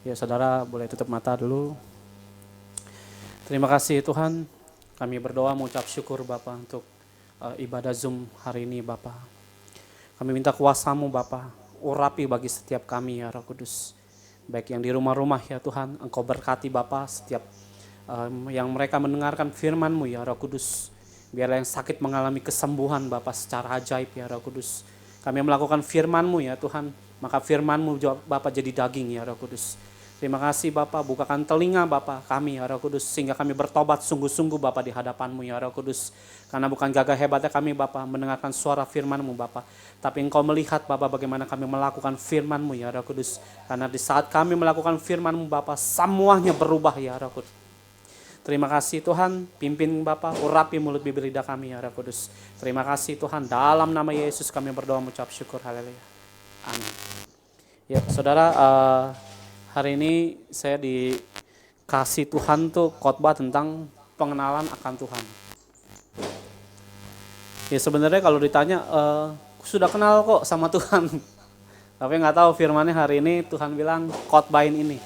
Ya saudara boleh tutup mata dulu. Terima kasih Tuhan, kami berdoa mengucap syukur Bapa untuk ibadah Zoom hari ini Bapa. Kami minta kuasa-Mu Bapa, urapi bagi setiap kami ya Roh Kudus. Baik yang di rumah-rumah ya Tuhan, Engkau berkati Bapa setiap yang mereka mendengarkan firman-Mu ya Roh Kudus. Biarlah yang sakit mengalami kesembuhan Bapa secara ajaib ya Roh Kudus. Kami melakukan firman-Mu ya Tuhan, maka firman-Mu Bapa jadi daging ya Roh Kudus. Terima kasih Bapa, bukakan telinga Bapa kami ya Roh Kudus, sehingga kami bertobat sungguh-sungguh Bapa di hadapan-Mu ya Roh Kudus. Karena bukan gagah hebatnya kami Bapa mendengarkan suara firman-Mu Bapa, tapi Engkau melihat Bapa bagaimana kami melakukan firman-Mu ya Roh Kudus. Karena di saat kami melakukan firman-Mu Bapa, semuanya berubah ya Roh Kudus. Terima kasih Tuhan, pimpin Bapa, urapi mulut bibir lidah kami ya Roh Kudus. Terima kasih Tuhan, dalam nama Yesus kami berdoa mengucap syukur, haleluya. Amin. Ya saudara, hari ini saya dikasih Tuhan tuh khotbah tentang pengenalan akan Tuhan. Ya sebenarnya kalau ditanya, sudah kenal kok sama Tuhan. Tapi nggak tahu firmannya hari ini Tuhan bilang khotbahin ini.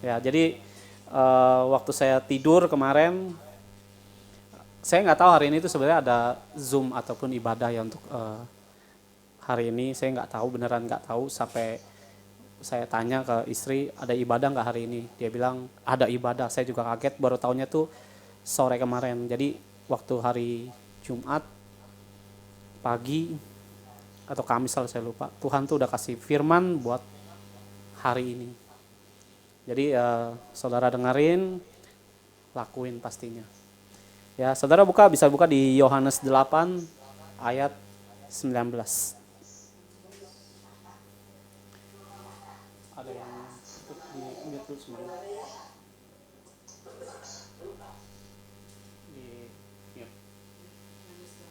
Ya jadi waktu saya tidur kemarin, saya nggak tahu hari ini itu sebenarnya ada Zoom ataupun ibadah ya untuk hari ini. Saya nggak tahu, beneran nggak tahu sampai saya tanya ke istri, ada ibadah nggak hari ini? Dia bilang ada ibadah. Saya juga kaget, baru tahunya tuh sore kemarin. Jadi waktu hari Jumat pagi atau Kamis kalau saya lupa, Tuhan tuh udah kasih firman buat hari ini. Jadi saudara dengerin, lakuin pastinya. Ya saudara bisa buka di Yohanes 8 ayat 19. Ada yang di mute semuanya.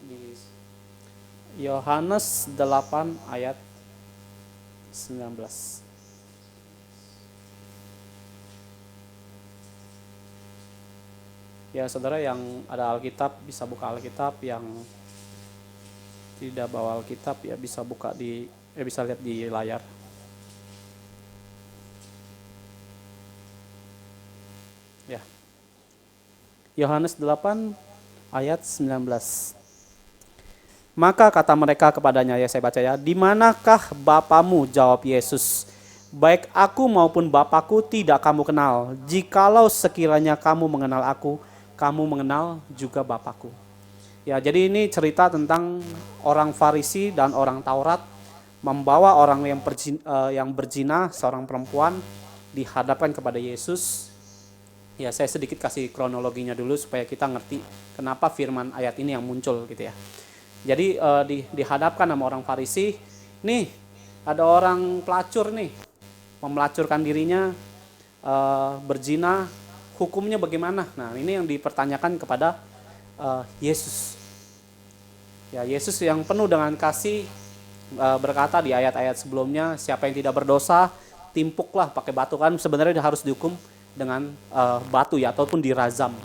Di Yohanes 8 ayat 19. Ya saudara yang ada Alkitab bisa buka Alkitab, yang tidak bawa Alkitab ya bisa buka bisa lihat di layar. Ya. Yohanes 8 ayat 19. Maka kata mereka kepadanya, ya saya baca ya, di manakah Bapamu? Jawab Yesus, baik aku maupun Bapakku tidak kamu kenal. Jikalau sekiranya kamu mengenal aku, kamu mengenal juga Bapakku. Ya, jadi ini cerita tentang orang Farisi dan orang Taurat membawa orang yang berzina, seorang perempuan, dihadapkan kepada Yesus. Ya, saya sedikit kasih kronologinya dulu supaya kita ngerti kenapa firman ayat ini yang muncul gitu ya. Jadi dihadapkan sama orang Farisi, nih ada orang pelacur nih, memelacurkan dirinya, berzina, hukumnya bagaimana? Nah ini yang dipertanyakan kepada Yesus. Ya Yesus yang penuh dengan kasih berkata di ayat-ayat sebelumnya, siapa yang tidak berdosa, timpuklah pakai batu, kan sebenarnya harus dihukum dengan batu ya ataupun dirazam.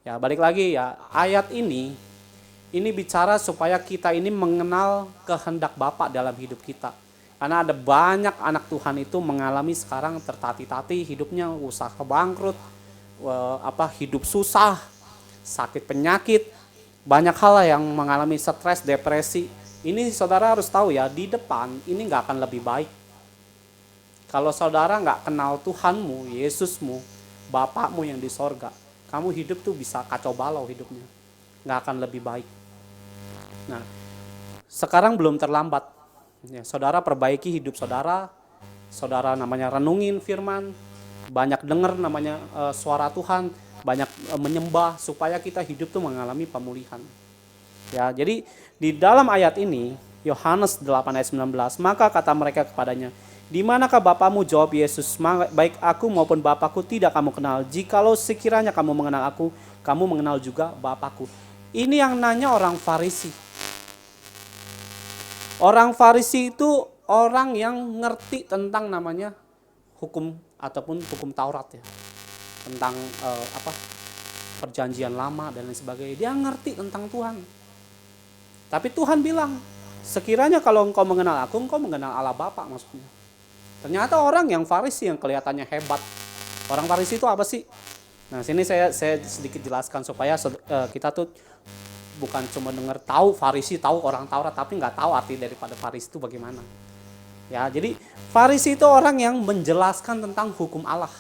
Ya balik lagi ya, ayat ini bicara supaya kita ini mengenal kehendak Bapa dalam hidup kita. Karena ada banyak anak Tuhan itu mengalami sekarang tertati-tati hidupnya, usaha bangkrut, hidup susah, sakit penyakit, banyak hal yang mengalami stres, depresi. Ini saudara harus tahu ya, di depan ini nggak akan lebih baik. Kalau saudara nggak kenal Tuhanmu, Yesusmu, Bapakmu yang di sorga, kamu hidup tuh bisa kacau balau hidupnya. Nggak akan lebih baik. Nah, sekarang belum terlambat. Ya, saudara perbaiki hidup saudara. Saudara namanya renungin firman. Banyak dengar namanya suara Tuhan. Banyak menyembah supaya kita hidup tuh mengalami pemulihan. Ya, jadi di dalam ayat ini, Yohanes 8 ayat 19, maka kata mereka kepadanya, di manakah Bapamu? Jawab Yesus, baik aku maupun Bapakku tidak kamu kenal. Jikalau sekiranya kamu mengenal aku, kamu mengenal juga Bapakku. Ini yang nanya orang Farisi. Orang Farisi itu orang yang ngerti tentang namanya hukum ataupun hukum Taurat ya. Tentang perjanjian lama dan lain sebagainya. Dia ngerti tentang Tuhan. Tapi Tuhan bilang, sekiranya kalau engkau mengenal aku, engkau mengenal Allah Bapa maksudnya. Ternyata orang yang Farisi yang kelihatannya hebat. Orang Farisi itu apa sih? Nah, sini saya sedikit jelaskan supaya kita tuh bukan cuma dengar tahu Farisi, tahu orang Taurat, tapi nggak tahu arti daripada Farisi itu bagaimana. Ya, jadi Farisi itu orang yang menjelaskan tentang hukum Allah.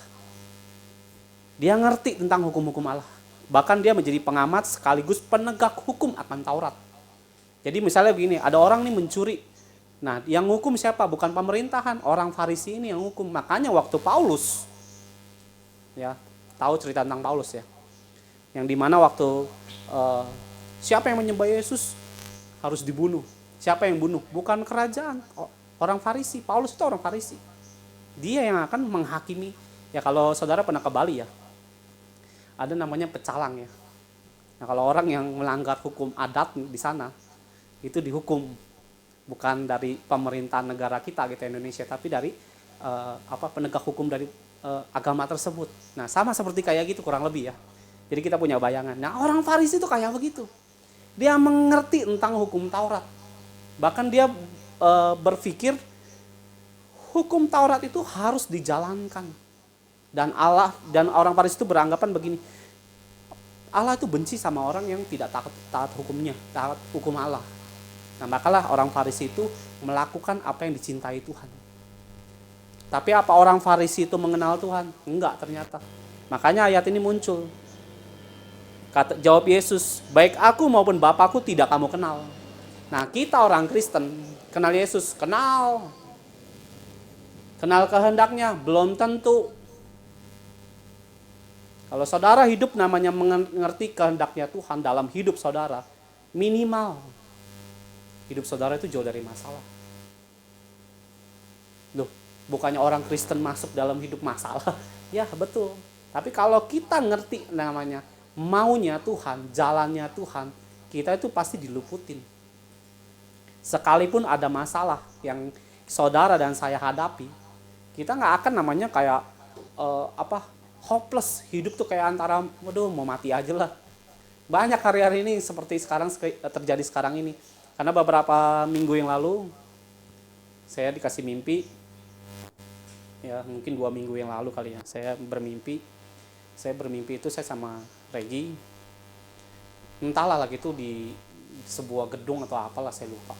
Dia ngerti tentang hukum-hukum Allah. Bahkan dia menjadi pengamat sekaligus penegak hukum akan Taurat. Jadi misalnya begini, ada orang nih mencuri. Nah, yang hukum siapa? Bukan pemerintahan, orang Farisi ini yang hukum. Makanya waktu Paulus, ya, tahu cerita tentang Paulus ya, yang dimana waktu siapa yang menyembah Yesus harus dibunuh. Siapa yang bunuh? Bukan kerajaan, orang Farisi. Paulus itu orang Farisi. Dia yang akan menghakimi. Ya kalau saudara pernah ke Bali ya, ada namanya pecalang ya. Nah kalau orang yang melanggar hukum adat di sana, itu dihukum. Bukan dari pemerintahan negara kita gitu Indonesia, tapi dari penegak hukum dari agama tersebut. Nah sama seperti kayak gitu kurang lebih ya. Jadi kita punya bayangan. Nah orang Farisi itu kayak begitu. Dia mengerti tentang hukum Taurat. Bahkan dia berpikir hukum Taurat itu harus dijalankan. Dan orang Farisi itu beranggapan begini. Allah itu benci sama orang yang tidak taat hukumnya, taat hukum Allah. Nah, makalah orang Farisi itu melakukan apa yang dicintai Tuhan. Tapi apa orang Farisi itu mengenal Tuhan? Enggak ternyata. Makanya ayat ini muncul. Jawab Yesus, baik aku maupun Bapakku tidak kamu kenal. Nah, kita orang Kristen kenal Yesus, kenal. Kenal kehendaknya, belum tentu. Kalau saudara hidup namanya mengerti kehendaknya Tuhan dalam hidup saudara, minimal hidup saudara itu jauh dari masalah. Loh, bukannya orang Kristen masuk dalam hidup masalah? Ya betul. Tapi kalau kita ngerti namanya maunya Tuhan, jalannya Tuhan, kita itu pasti diluputin. Sekalipun ada masalah yang saudara dan saya hadapi, kita nggak akan namanya kayak hopeless. Hidup tuh kayak antara, waduh mau mati aja lah. Banyak hari-hari ini seperti sekarang terjadi sekarang ini. Karena beberapa minggu yang lalu saya dikasih mimpi, ya mungkin 2 minggu yang lalu kali ya, saya bermimpi itu saya sama Regi, entahlah lagi itu di sebuah gedung atau apalah saya lupa.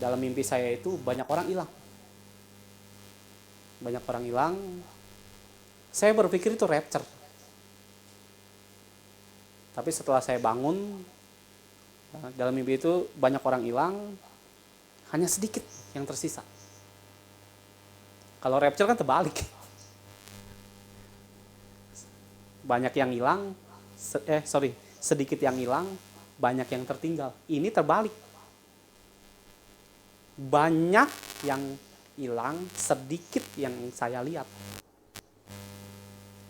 Dalam mimpi saya itu banyak orang hilang. Saya berpikir itu rapture. Tapi setelah saya bangun, dalam mimpi itu banyak orang hilang, hanya sedikit yang tersisa. Kalau rapture kan terbalik. Banyak yang hilang, sedikit yang hilang, banyak yang tertinggal. Ini terbalik. Banyak yang hilang, sedikit yang saya lihat.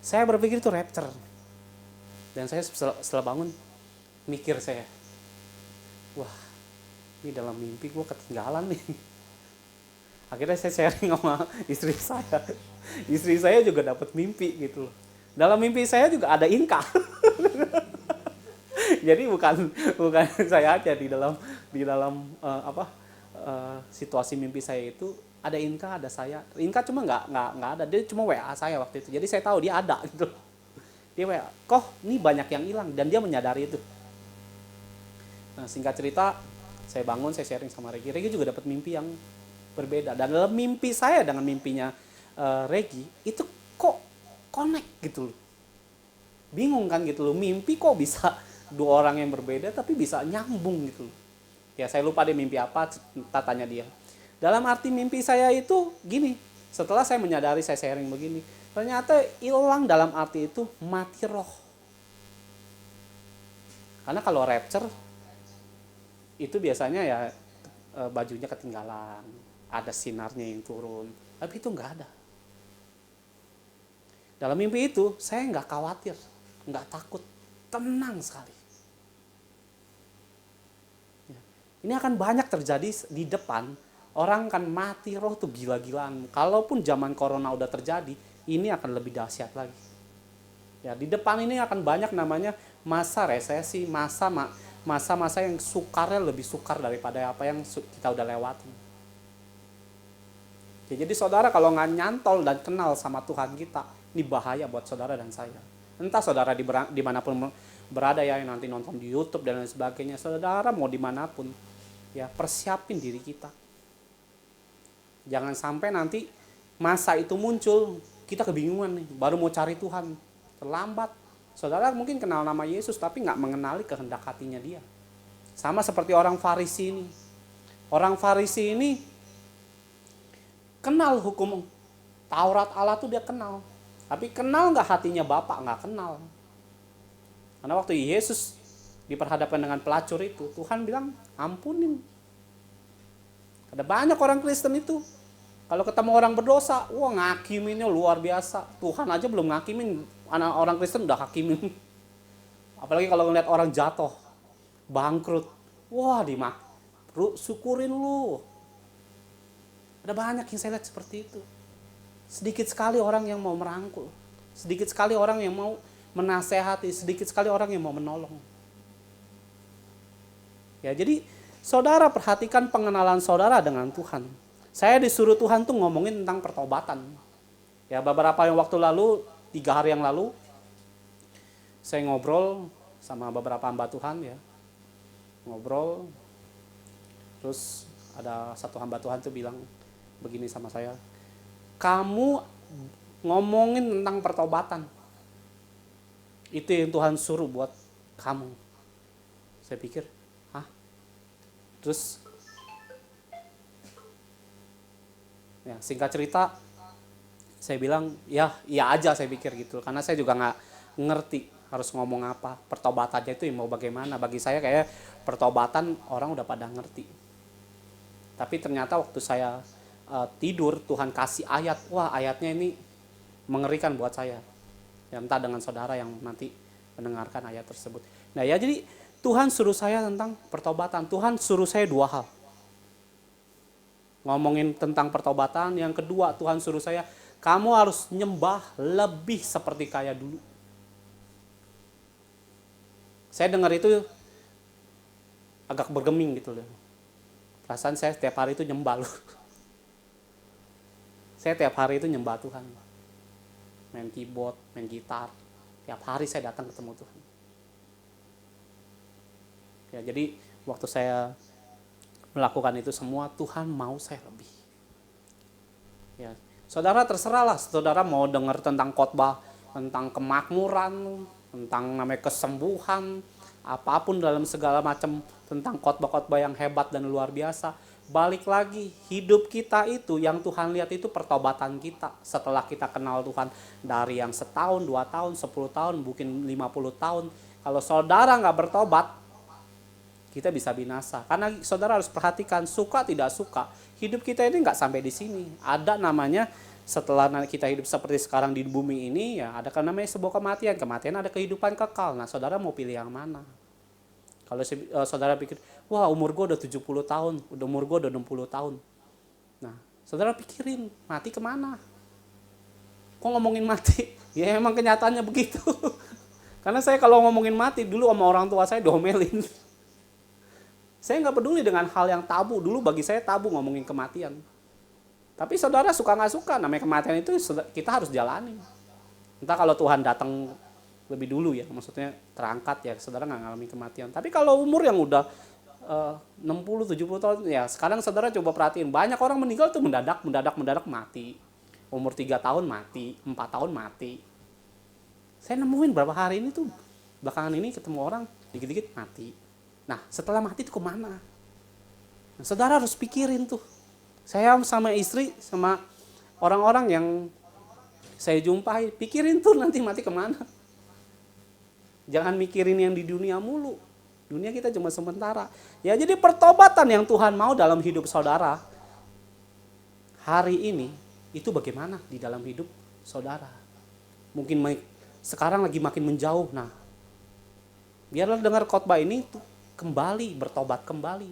Saya berpikir itu rapture. Dan saya setelah bangun, mikir saya, wah, ini dalam mimpi gue ketinggalan nih. Akhirnya saya sharing sama istri saya. Istri saya juga dapat mimpi gitu loh. Dalam mimpi saya juga ada Inka. Jadi bukan saya aja di dalam situasi mimpi saya itu ada Inka, ada saya. Inka cuma nggak ada, dia cuma WA saya waktu itu. Jadi saya tahu dia ada gitu. Dia WA, kok ini banyak yang hilang, dan dia menyadari itu. Nah, singkat cerita, saya bangun, saya sharing sama Regi. Regi juga dapat mimpi yang berbeda. Dan dalam mimpi saya dengan mimpinya Regi, itu kok connect gitu loh. Bingung kan gitu loh, mimpi kok bisa 2 orang yang berbeda tapi bisa nyambung gitu loh. Ya saya lupa dia mimpi apa, tanya dia. Dalam arti mimpi saya itu gini, setelah saya menyadari, saya sharing begini, ternyata hilang dalam arti itu mati roh. Karena kalau rapture, itu biasanya ya bajunya ketinggalan, ada sinarnya yang turun, tapi itu nggak ada. Dalam mimpi itu saya nggak khawatir, nggak takut, tenang sekali. Ya. Ini akan banyak terjadi di depan, orang akan mati roh tuh gila-gilaan. Kalaupun zaman corona udah terjadi, ini akan lebih dahsyat lagi. Ya, di depan ini akan banyak namanya masa resesi, masa-masa yang sukarnya lebih sukar daripada apa yang kita udah lewati. Ya, jadi saudara kalau nggak nyantol dan kenal sama Tuhan kita, ini bahaya buat saudara dan saya. Entah saudara dimanapun berada ya, yang nanti nonton di YouTube dan lain sebagainya, saudara mau dimanapun, ya persiapin diri kita. Jangan sampai nanti masa itu muncul, kita kebingungan nih, baru mau cari Tuhan, terlambat. Saudara mungkin kenal nama Yesus tapi nggak mengenali kehendak hatinya dia. Sama seperti orang Farisi ini. Orang Farisi ini kenal hukum Taurat Allah tuh dia kenal. Tapi kenal nggak hatinya Bapa? Nggak kenal. Karena waktu Yesus diperhadapkan dengan pelacur itu, Tuhan bilang ampunin. Ada banyak orang Kristen itu, kalau ketemu orang berdosa, wah ngakiminnya luar biasa. Tuhan aja belum ngakimin, anak orang Kristen udah hakimin. Apalagi kalau ngeliat orang jatuh, bangkrut, wah syukurin lu. Ada banyak yang saya lihat seperti itu. Sedikit sekali orang yang mau merangkul, sedikit sekali orang yang mau menasehati, sedikit sekali orang yang mau menolong. Ya, jadi saudara perhatikan pengenalan saudara dengan Tuhan. Saya disuruh Tuhan tuh ngomongin tentang pertobatan. Ya, beberapa waktu lalu, 3 hari yang lalu, saya ngobrol sama beberapa hamba Tuhan ya. Ngobrol, terus ada satu hamba Tuhan tuh bilang begini sama saya, kamu ngomongin tentang pertobatan, itu yang Tuhan suruh buat kamu. Saya pikir, hah? Terus, ya singkat cerita, saya bilang, ya iya aja saya pikir gitu. Karena saya juga nggak ngerti harus ngomong apa. Pertobatannya itu mau bagaimana. Bagi saya kayak pertobatan orang udah pada ngerti. Tapi ternyata waktu saya tidur, Tuhan kasih ayat. Wah, ayatnya ini mengerikan buat saya. Ya, entah dengan saudara yang nanti mendengarkan ayat tersebut. Nah ya, jadi Tuhan suruh saya tentang pertobatan. Tuhan suruh saya 2 hal. Ngomongin tentang pertobatan. Yang kedua, Tuhan suruh saya, kamu harus nyembah lebih seperti kayak dulu. Saya dengar itu agak bergeming gitu loh. Perasaan saya setiap hari itu nyembah loh. Saya tiap hari itu nyembah Tuhan. Main keyboard, main gitar. Tiap hari saya datang ketemu Tuhan. Ya, jadi waktu saya melakukan itu semua, Tuhan mau saya lebih. Ya, saudara terserahlah, saudara mau dengar tentang khotbah, tentang kemakmuran, tentang namanya kesembuhan, apapun dalam segala macam tentang khotbah-khotbah yang hebat dan luar biasa. Balik lagi, hidup kita itu yang Tuhan lihat itu pertobatan kita. Setelah kita kenal Tuhan dari yang 1 tahun, 2 tahun, 10 tahun, mungkin 50 tahun. Kalau saudara nggak bertobat, kita bisa binasa. Karena saudara harus perhatikan, suka tidak suka, hidup kita ini nggak sampai di sini. Ada namanya, setelah kita hidup seperti sekarang di bumi ini, ya ada kan namanya sebuah kematian. Kematian ada kehidupan kekal. Nah, saudara mau pilih yang mana? Kalau saudara pikir, wah umur gue udah 70 tahun, umur gue udah 60 tahun. Nah, saudara pikirin, mati kemana? Kok ngomongin mati? Ya emang kenyataannya begitu. Karena saya kalau ngomongin mati, dulu sama orang tua saya domelin. Saya nggak peduli dengan hal yang tabu. Dulu bagi saya tabu ngomongin kematian. Tapi saudara suka nggak suka, namanya kematian itu kita harus jalani. Entah kalau Tuhan datang lebih dulu ya, maksudnya terangkat ya, saudara nggak ngalami kematian. Tapi kalau umur yang udah 60-70 tahun, ya sekarang saudara coba perhatiin, banyak orang meninggal tuh mendadak mati. Umur 3 tahun mati, 4 tahun mati. Saya nemuin berapa hari ini tuh, belakangan ini ketemu orang, dikit-dikit mati. Nah, setelah mati itu kemana? Nah, saudara harus pikirin tuh. Saya sama istri, sama orang-orang yang saya jumpai, pikirin tuh nanti mati kemana. Jangan mikirin yang di dunia mulu. Dunia kita cuma sementara. Ya, jadi pertobatan yang Tuhan mau dalam hidup saudara hari ini, itu bagaimana di dalam hidup saudara. Mungkin sekarang lagi makin menjauh. Nah, biarlah dengar khotbah ini tuh kembali, bertobat kembali.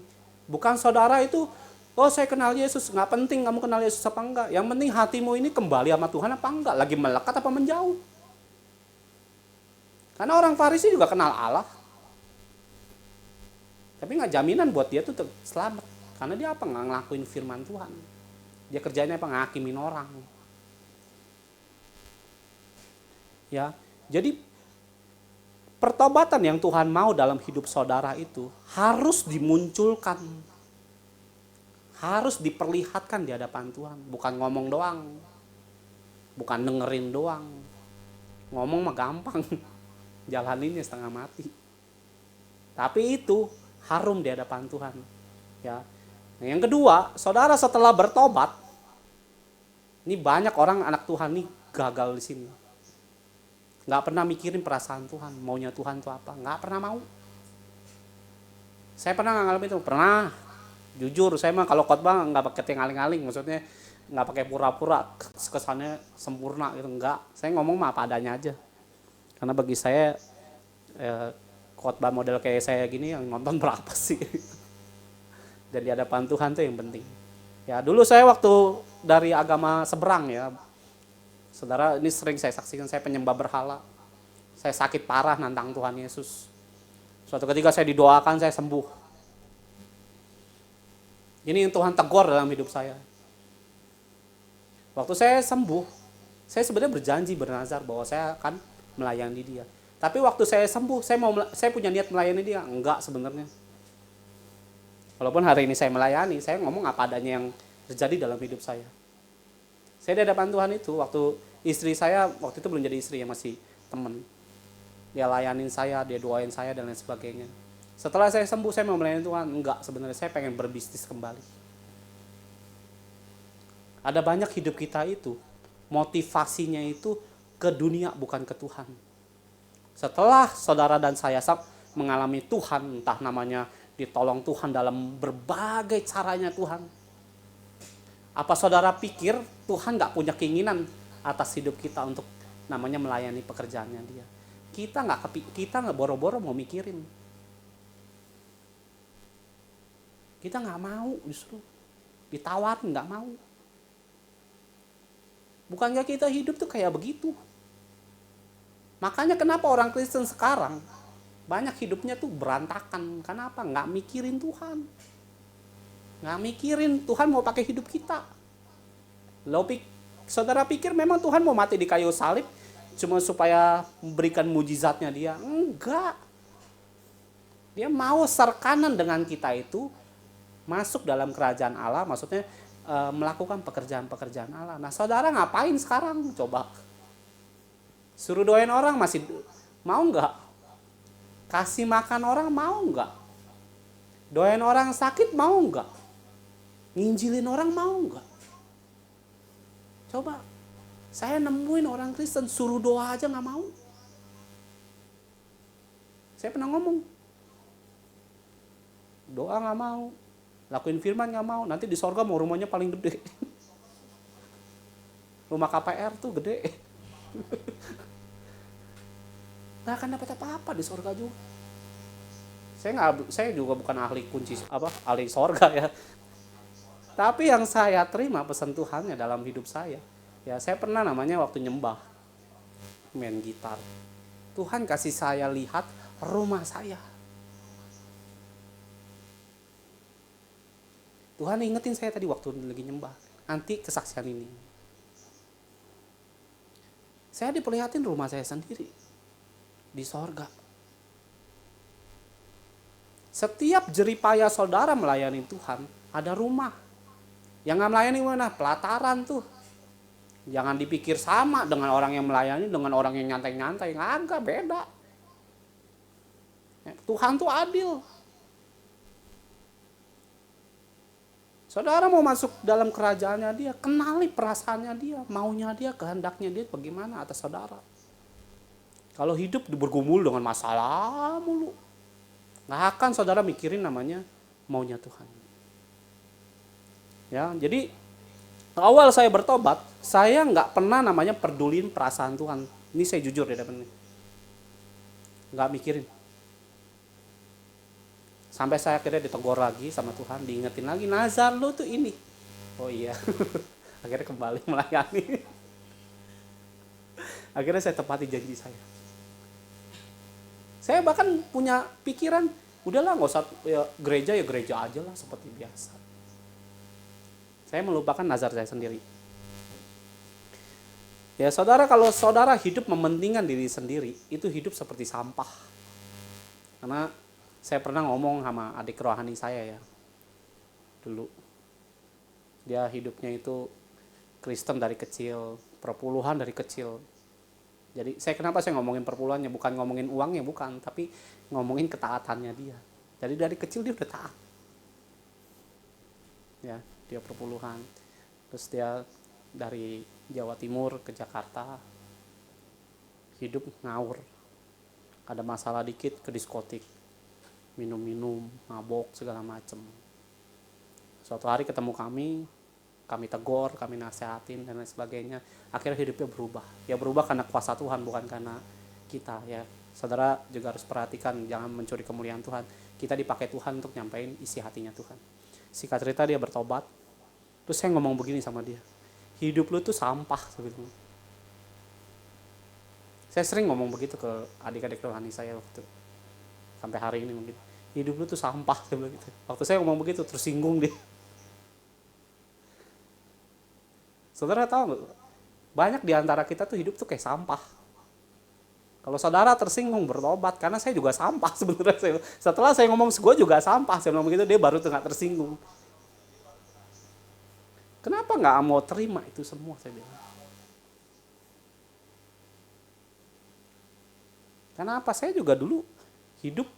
Bukan saudara itu, oh saya kenal Yesus, nggak penting kamu kenal Yesus apa enggak. Yang penting hatimu ini kembali sama Tuhan apa enggak, lagi melekat apa menjauh. Karena orang Farisi juga kenal Allah. Tapi nggak jaminan buat dia tuh selamat. Karena dia apa? Nggak ngelakuin firman Tuhan. Dia kerjanya apa? Ngakimin orang. Ya, jadi pertobatan yang Tuhan mau dalam hidup saudara itu harus dimunculkan, harus diperlihatkan di hadapan Tuhan, bukan ngomong doang, bukan dengerin doang. Ngomong mah gampang, jalaninnya setengah mati. Tapi itu harum di hadapan Tuhan. Ya. Nah, yang kedua, saudara setelah bertobat, ini banyak orang anak Tuhan nih gagal di sini. Nggak pernah mikirin perasaan Tuhan, maunya Tuhan itu apa, nggak pernah mau. Saya pernah ngalamin itu, pernah. Jujur, saya mah kalau khotbah nggak pakai ngaling-ngaling, maksudnya nggak pakai pura-pura, kesannya sempurna gitu, enggak. Saya ngomong mah apa adanya aja. Karena bagi saya khotbah model kayak saya gini yang nonton berapa sih? Dan di hadapan Tuhan tuh yang penting. Ya dulu saya waktu dari agama seberang ya, saudara, ini sering saya saksikan, saya penyembah berhala. Saya sakit parah nantang Tuhan Yesus. Suatu ketika saya didoakan, saya sembuh. Ini yang Tuhan tegur dalam hidup saya. Waktu saya sembuh, saya sebenarnya berjanji bernazar bahwa saya akan melayani dia. Tapi waktu saya sembuh, saya punya niat melayani dia. Enggak sebenarnya. Walaupun hari ini saya melayani, saya ngomong apa adanya yang terjadi dalam hidup saya. Saya di hadapan Tuhan itu, waktu istri saya, waktu itu belum jadi istri ya, masih teman. Dia layanin saya, dia doain saya dan lain sebagainya. Setelah saya sembuh, saya mau melayani Tuhan. Enggak, sebenarnya saya pengen berbisnis kembali. Ada banyak hidup kita itu, motivasinya itu ke dunia bukan ke Tuhan. Setelah saudara dan saya mengalami Tuhan, entah namanya ditolong Tuhan dalam berbagai caranya Tuhan. Apa saudara pikir Tuhan gak punya keinginan atas hidup kita untuk namanya melayani pekerjaannya dia? Kita nggak boro-boro mau mikirin. Kita nggak mau, justru ditawarin nggak mau. Bukankah kita hidup tuh kayak begitu? Makanya kenapa orang Kristen sekarang banyak hidupnya tuh berantakan. Kenapa? Nggak mikirin Tuhan. Nggak mikirin Tuhan mau pakai hidup kita. Saudara pikir memang Tuhan mau mati di kayu salib cuma supaya memberikan mujizatnya dia? Enggak. Dia mau serkanan dengan kita itu masuk dalam kerajaan Allah, maksudnya melakukan pekerjaan-pekerjaan Allah. Nah, saudara ngapain sekarang? Coba. Suruh doain orang masih mau enggak? Kasih makan orang mau enggak? Doain orang sakit mau enggak? Nginjilin orang mau enggak? Coba. Saya nemuin orang Kristen suruh doa aja nggak mau. Saya pernah ngomong, doa nggak mau, lakuin firman nggak mau. Nanti di sorga mau rumahnya paling gede. Rumah KPR tuh gede. Nggak akan dapat apa-apa di sorga juga. Saya juga bukan ahli kunci ahli sorga ya. Tapi yang saya terima pesan Tuhannya dalam hidup saya. Ya, saya pernah namanya waktu nyembah, main gitar. Tuhan kasih saya lihat rumah saya. Tuhan ingetin saya tadi waktu lagi nyembah. Nanti kesaksian ini. Saya diperlihatin rumah saya sendiri. Di sorga. Setiap jeripaya saudara melayani Tuhan, ada rumah. Yang gak melayani mana? Pelataran tuh. Jangan dipikir sama dengan orang yang melayani dengan orang yang nyantai-nyantai. Agak beda. Tuhan tuh adil. Saudara mau masuk dalam kerajaannya dia, kenali perasaannya dia, maunya dia, kehendaknya dia bagaimana atas saudara. Kalau hidup bergumul dengan masalah mulu, nggak akan saudara mikirin namanya maunya Tuhan. Ya, jadi awal saya bertobat, saya nggak pernah namanya pedulin perasaan Tuhan. Ini saya jujur ya depan ini. Nggak mikirin. Sampai saya akhirnya ditegur lagi sama Tuhan, diingetin lagi, nazar lu tuh ini. Oh iya, akhirnya kembali melayani. Akhirnya saya tepati janji saya. Saya bahkan punya pikiran, udahlah nggak usah ya gereja aja lah seperti biasa. Saya melupakan nazar saya sendiri. Ya saudara, kalau saudara hidup mementingkan diri sendiri, itu hidup seperti sampah. Karena saya pernah ngomong sama adik rohani saya ya, dulu. Dia hidupnya itu Kristen dari kecil, perpuluhan dari kecil. Jadi kenapa saya ngomongin perpuluhannya, bukan ngomongin uangnya, bukan, tapi ngomongin ketaatannya dia. Jadi dari kecil dia udah taat. Ya, dia perpuluhan. Terus dia dari Jawa Timur ke Jakarta, hidup ngawur. Ada masalah dikit ke diskotik, minum-minum, mabok, segala macem. Suatu hari ketemu kami tegur, kami nasihatin dan lain sebagainya. Akhirnya hidupnya berubah. Ya berubah karena kuasa Tuhan, bukan karena kita ya. Saudara juga harus perhatikan, jangan mencuri kemuliaan Tuhan. Kita dipakai Tuhan untuk nyampein isi hatinya Tuhan. Singkat cerita dia bertobat. Terus saya ngomong begini sama dia, hidup lu tuh sampah sebetulnya. Saya sering ngomong begitu ke adik-adik rohani saya waktu sampai hari ini mungkin. Hidup lu tuh sampah, saya bilang gitu. Waktu saya ngomong begitu tersinggung dia. Saudara tahu nggak? Banyak di antara kita tuh hidup tuh kayak sampah. Kalau saudara tersinggung bertobat, karena saya juga sampah sebenarnya. Setelah saya ngomong, gue juga sampah. Saya ngomong begitu, dia baru tuh nggak tersinggung. Kenapa nggak mau terima itu semua, saya bilang. Kenapa? Saya juga dulu hidup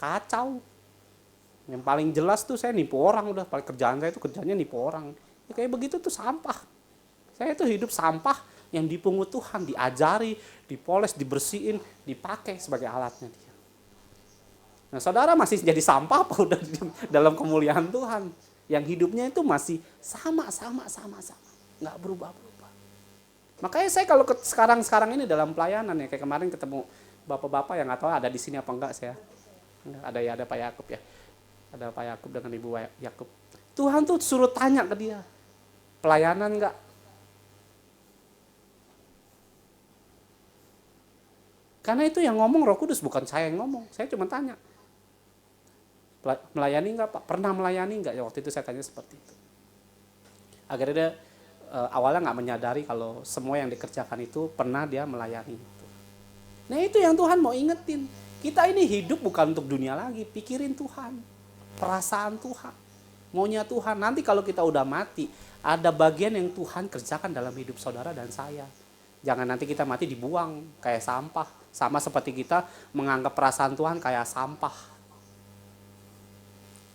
kacau. Yang paling jelas tuh saya nipu orang, udah paling kerjaan saya itu kerjanya nipu orang. Ya kayak begitu tuh sampah. Saya tuh hidup sampah yang dipungut Tuhan, diajari, dipoles, dibersihin, dipakai sebagai alatnya dia. Nah, saudara masih jadi sampah apa udah dalam kemuliaan Tuhan? Yang hidupnya itu masih sama, nggak berubah-berubah. Makanya saya kalau sekarang ini dalam pelayanan ya, kayak kemarin ketemu bapak-bapak yang nggak tahu ada di sini apa enggak saya. Ada Pak Yakub ya. Ada Pak Yakub dengan Ibu Yakub. Tuhan tuh suruh tanya ke dia, pelayanan enggak? Karena itu yang ngomong Roh Kudus, bukan saya yang ngomong. Saya cuma tanya, melayani enggak Pak? Pernah melayani enggak? Ya waktu itu saya tanya seperti itu. Akhirnya dia awalnya nggak menyadari kalau semua yang dikerjakan itu pernah dia melayani. Nah itu yang Tuhan mau ingetin. Kita ini hidup bukan untuk dunia lagi, pikirin Tuhan, perasaan Tuhan, maunya Tuhan. Nanti kalau kita udah mati, ada bagian yang Tuhan kerjakan dalam hidup saudara dan saya. Jangan nanti kita mati dibuang kayak sampah. Sama seperti kita menganggap perasaan Tuhan kayak sampah.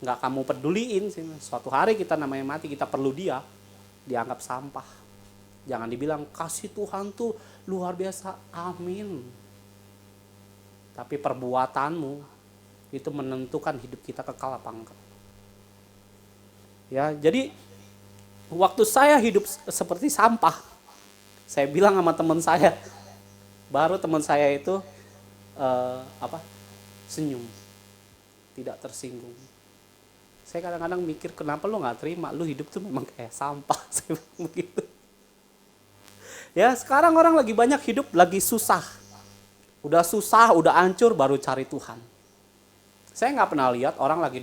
Nggak kamu peduliin sih. Suatu hari kita namanya mati, kita perlu dia, dianggap sampah. Jangan dibilang kasih Tuhan tuh luar biasa, amin. Tapi perbuatanmu itu menentukan hidup kita kekal apa enggak. Ya, jadi waktu saya hidup seperti sampah, saya bilang sama teman saya, baru teman saya itu senyum, tidak tersinggung. Saya kadang-kadang mikir, kenapa lu nggak terima, lu hidup tuh memang kayak sampah, saya bilang begitu. Ya sekarang orang lagi banyak hidup lagi susah, udah hancur baru cari Tuhan. Saya nggak pernah lihat orang lagi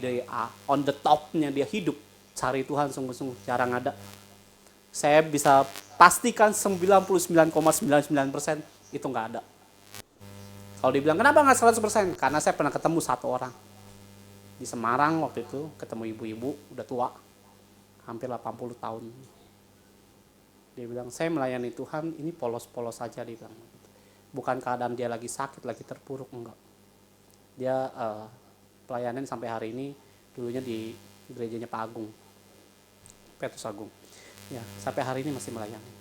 on the topnya dia hidup cari Tuhan sungguh-sungguh, jarang ada. Saya bisa pastikan 99,99% itu nggak ada. Kalau dibilang kenapa nggak 100%? Karena saya pernah ketemu satu orang di Semarang waktu itu, ketemu ibu-ibu udah tua, hampir 80 tahun. Dia bilang, saya melayani Tuhan ini polos-polos saja, dia bilang. Bukan keadaan dia lagi sakit, lagi terpuruk, enggak. Dia pelayanan sampai hari ini, dulunya di gerejanya Pak Agung, Petrus Agung. Ya, sampai hari ini masih melayani.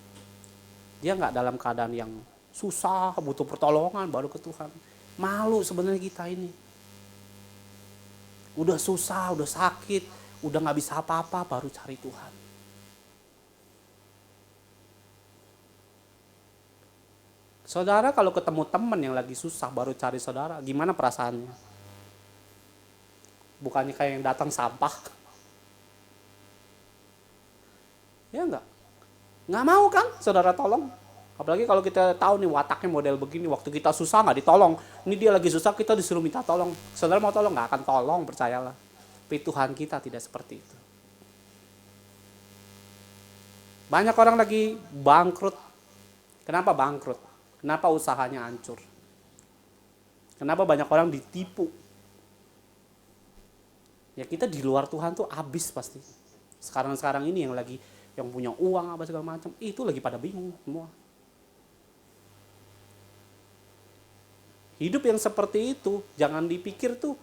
Dia nggak dalam keadaan yang susah, butuh pertolongan baru ke Tuhan. Malu sebenarnya kita ini. Udah susah, udah sakit, udah nggak bisa apa-apa baru cari Tuhan. Saudara kalau ketemu teman yang lagi susah baru cari saudara, gimana perasaannya? Bukannya kayak yang datang sampah. Ya enggak mau kan saudara tolong. Apalagi kalau kita tahu nih wataknya model begini, waktu kita susah nggak ditolong. Ini dia lagi susah, kita disuruh minta tolong. Saudara mau tolong, nggak akan tolong, percayalah. Tapi Tuhan kita tidak seperti itu. Banyak orang lagi bangkrut. Kenapa bangkrut? Kenapa usahanya hancur? Kenapa banyak orang ditipu? Ya kita di luar Tuhan tuh habis pasti. Sekarang ini yang punya uang apa segala macam, itu lagi pada bingung semua. Hidup yang seperti itu jangan dipikir tuh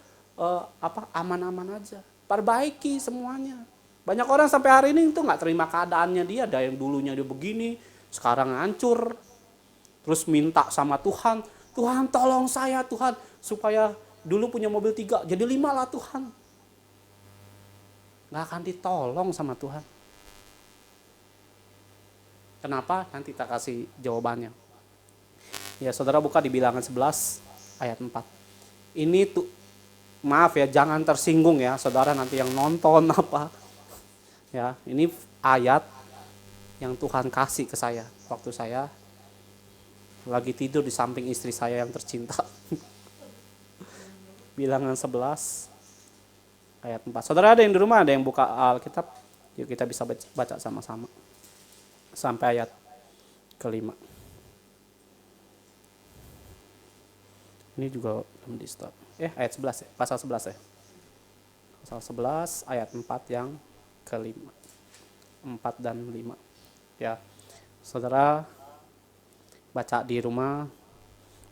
aman-aman aja. Perbaiki semuanya. Banyak orang sampai hari ini tuh nggak terima keadaannya dia. Ada yang dulunya dia begini, sekarang hancur. Terus minta sama Tuhan, Tuhan tolong saya Tuhan, supaya dulu punya mobil 3 jadi 5 lah Tuhan. Nggak akan ditolong sama Tuhan. Kenapa? Nanti kita kasih jawabannya. Ya saudara buka di Bilangan 11 ayat 4. Ini tuh, maaf ya, jangan tersinggung ya saudara nanti yang nonton apa. Ya, ini ayat yang Tuhan kasih ke saya waktu saya lagi tidur di samping istri saya yang tercinta. Bilangan 11 ayat 4. Saudara ada yang di rumah, ada yang buka Alkitab? Yuk kita bisa baca sama-sama. Sampai ayat kelima. Ini juga belum di stop. Ayat 11 ya, pasal 11 ya. Pasal 11 ayat 4 yang kelima. 4 dan 5. Ya. Saudara baca di rumah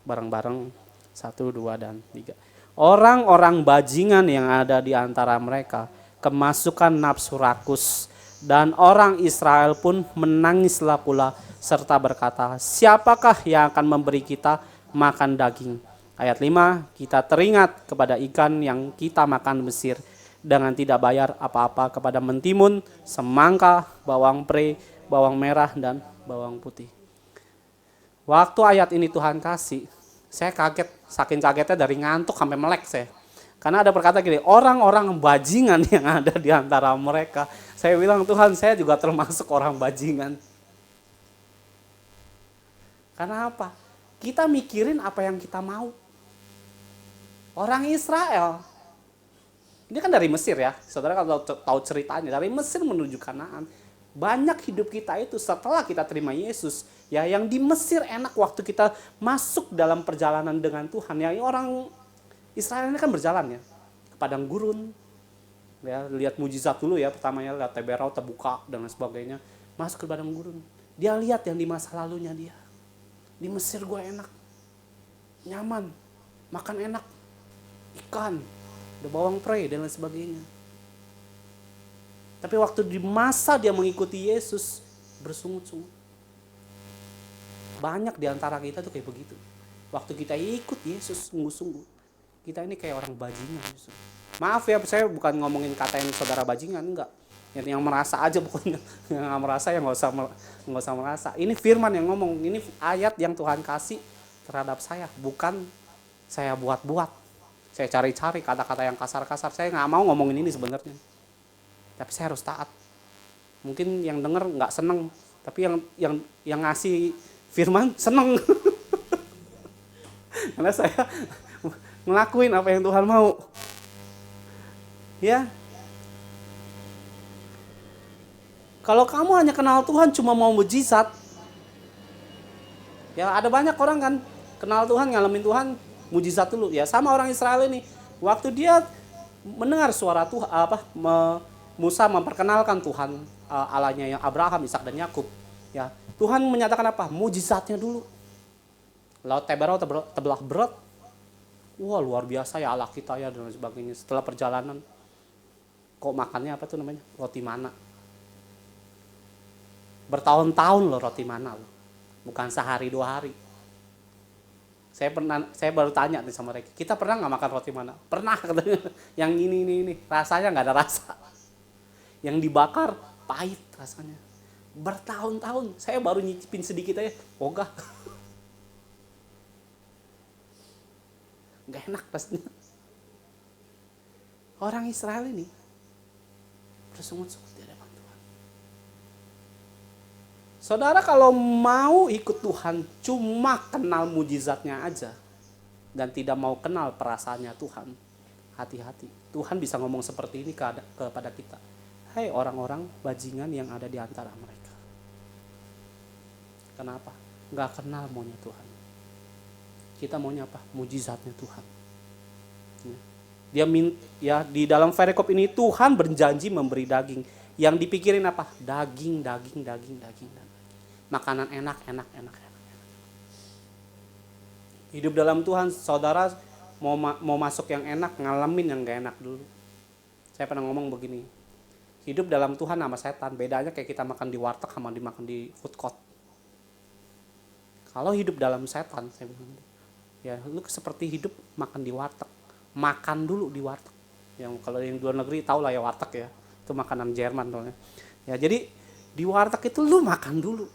bareng-bareng 1, 2, dan 3. Orang-orang bajingan yang ada di antara mereka kemasukan nafsu rakus, dan orang Israel pun menangislah pula serta berkata, siapakah yang akan memberi kita makan daging? Ayat 5, kita teringat kepada ikan yang kita makan Mesir dengan tidak bayar apa-apa, kepada mentimun, semangka, bawang pre, bawang merah, dan bawang putih. Waktu ayat ini Tuhan kasih, saya kaget, saking kagetnya dari ngantuk sampai melek saya. Karena ada perkata gini, orang-orang bajingan yang ada di antara mereka. Saya bilang, Tuhan, saya juga termasuk orang bajingan. Karena apa? Kita mikirin apa yang kita mau. Orang Israel, ini kan dari Mesir ya, saudara kalau tahu ceritanya, dari Mesir menuju Kanaan. Banyak hidup kita itu setelah kita terima Yesus, ya yang di Mesir enak waktu kita masuk dalam perjalanan dengan Tuhan. Ya orang Israel ini kan berjalan ya ke padang gurun, ya lihat mujizat dulu ya, pertamanya lihat Teberau terbuka dan sebagainya, masuk ke padang gurun. Dia lihat yang di masa lalunya dia, di Mesir gue enak, nyaman, makan enak, ikan, ada bawang pre dan lain sebagainya. Tapi waktu di masa dia mengikuti Yesus, bersungut-sungut. Banyak di antara kita tuh kayak begitu. Waktu kita ikut Yesus sungguh-sungguh, kita ini kayak orang bajingan justru. Maaf ya, saya bukan ngomongin katain saudara bajingan, enggak. Yang merasa aja pokoknya. Yang nggak merasa ya nggak usah merasa. Ini firman yang ngomong, ini ayat yang Tuhan kasih terhadap saya, bukan saya buat-buat. Saya cari-cari kata-kata yang kasar-kasar. Saya nggak mau ngomongin ini sebenarnya. Tapi saya harus taat. Mungkin yang denger nggak seneng, tapi yang ngasih firman seneng. Karena saya ngelakuin apa yang Tuhan mau. Ya. Kalau kamu hanya kenal Tuhan cuma mau mujizat, ya ada banyak orang kan kenal Tuhan, ngalamin Tuhan, mujizat dulu. Ya sama orang Israel ini, waktu dia mendengar suara Tuhan, Musa memperkenalkan Tuhan, Allahnya yang Abraham, Ishak dan Yakub. Ya, Tuhan menyatakan apa? Mujizatnya dulu. Laut Teberau terbelah berat. Wah luar biasa ya Allah kita ya dan sebagainya. Setelah perjalanan, kok makannya apa tuh namanya? Roti mana. Bertahun-tahun loh roti mana loh. Bukan sehari 2 hari. Saya baru tanya nih sama mereka, kita pernah nggak makan roti mana? Pernah katanya. Yang ini. Rasanya nggak ada rasa. Yang dibakar pahit rasanya. Bertahun-tahun. Saya baru nyicipin sedikit aja. Ogah. Nggak enak rasanya. Orang Israel ini bersungut-sungut di hadapan Tuhan. Saudara kalau mau ikut Tuhan cuma kenal mujizatnya aja dan tidak mau kenal perasaannya Tuhan, hati-hati. Tuhan bisa ngomong seperti ini kepada kita. Hai orang-orang bajingan yang ada di antara mereka. Kenapa? Nggak kenal maunya Tuhan. Kita maunya apa? Mujizatnya Tuhan. Dia di dalam perikop ini Tuhan berjanji memberi daging. Yang dipikirin apa? Daging. Makanan enak. Hidup dalam Tuhan, saudara mau masuk yang enak, ngalamin yang gak enak dulu. Saya pernah ngomong begini, hidup dalam Tuhan sama setan, bedanya kayak kita makan di warteg sama dimakan di food court. Kalau hidup dalam setan, saya bilang, ya lu seperti hidup makan di warteg. Makan dulu di warteg. Yang kalau yang luar negeri tahu lah ya warteg ya, itu makanan Jerman soalnya. Ya jadi di warteg itu lu makan dulu,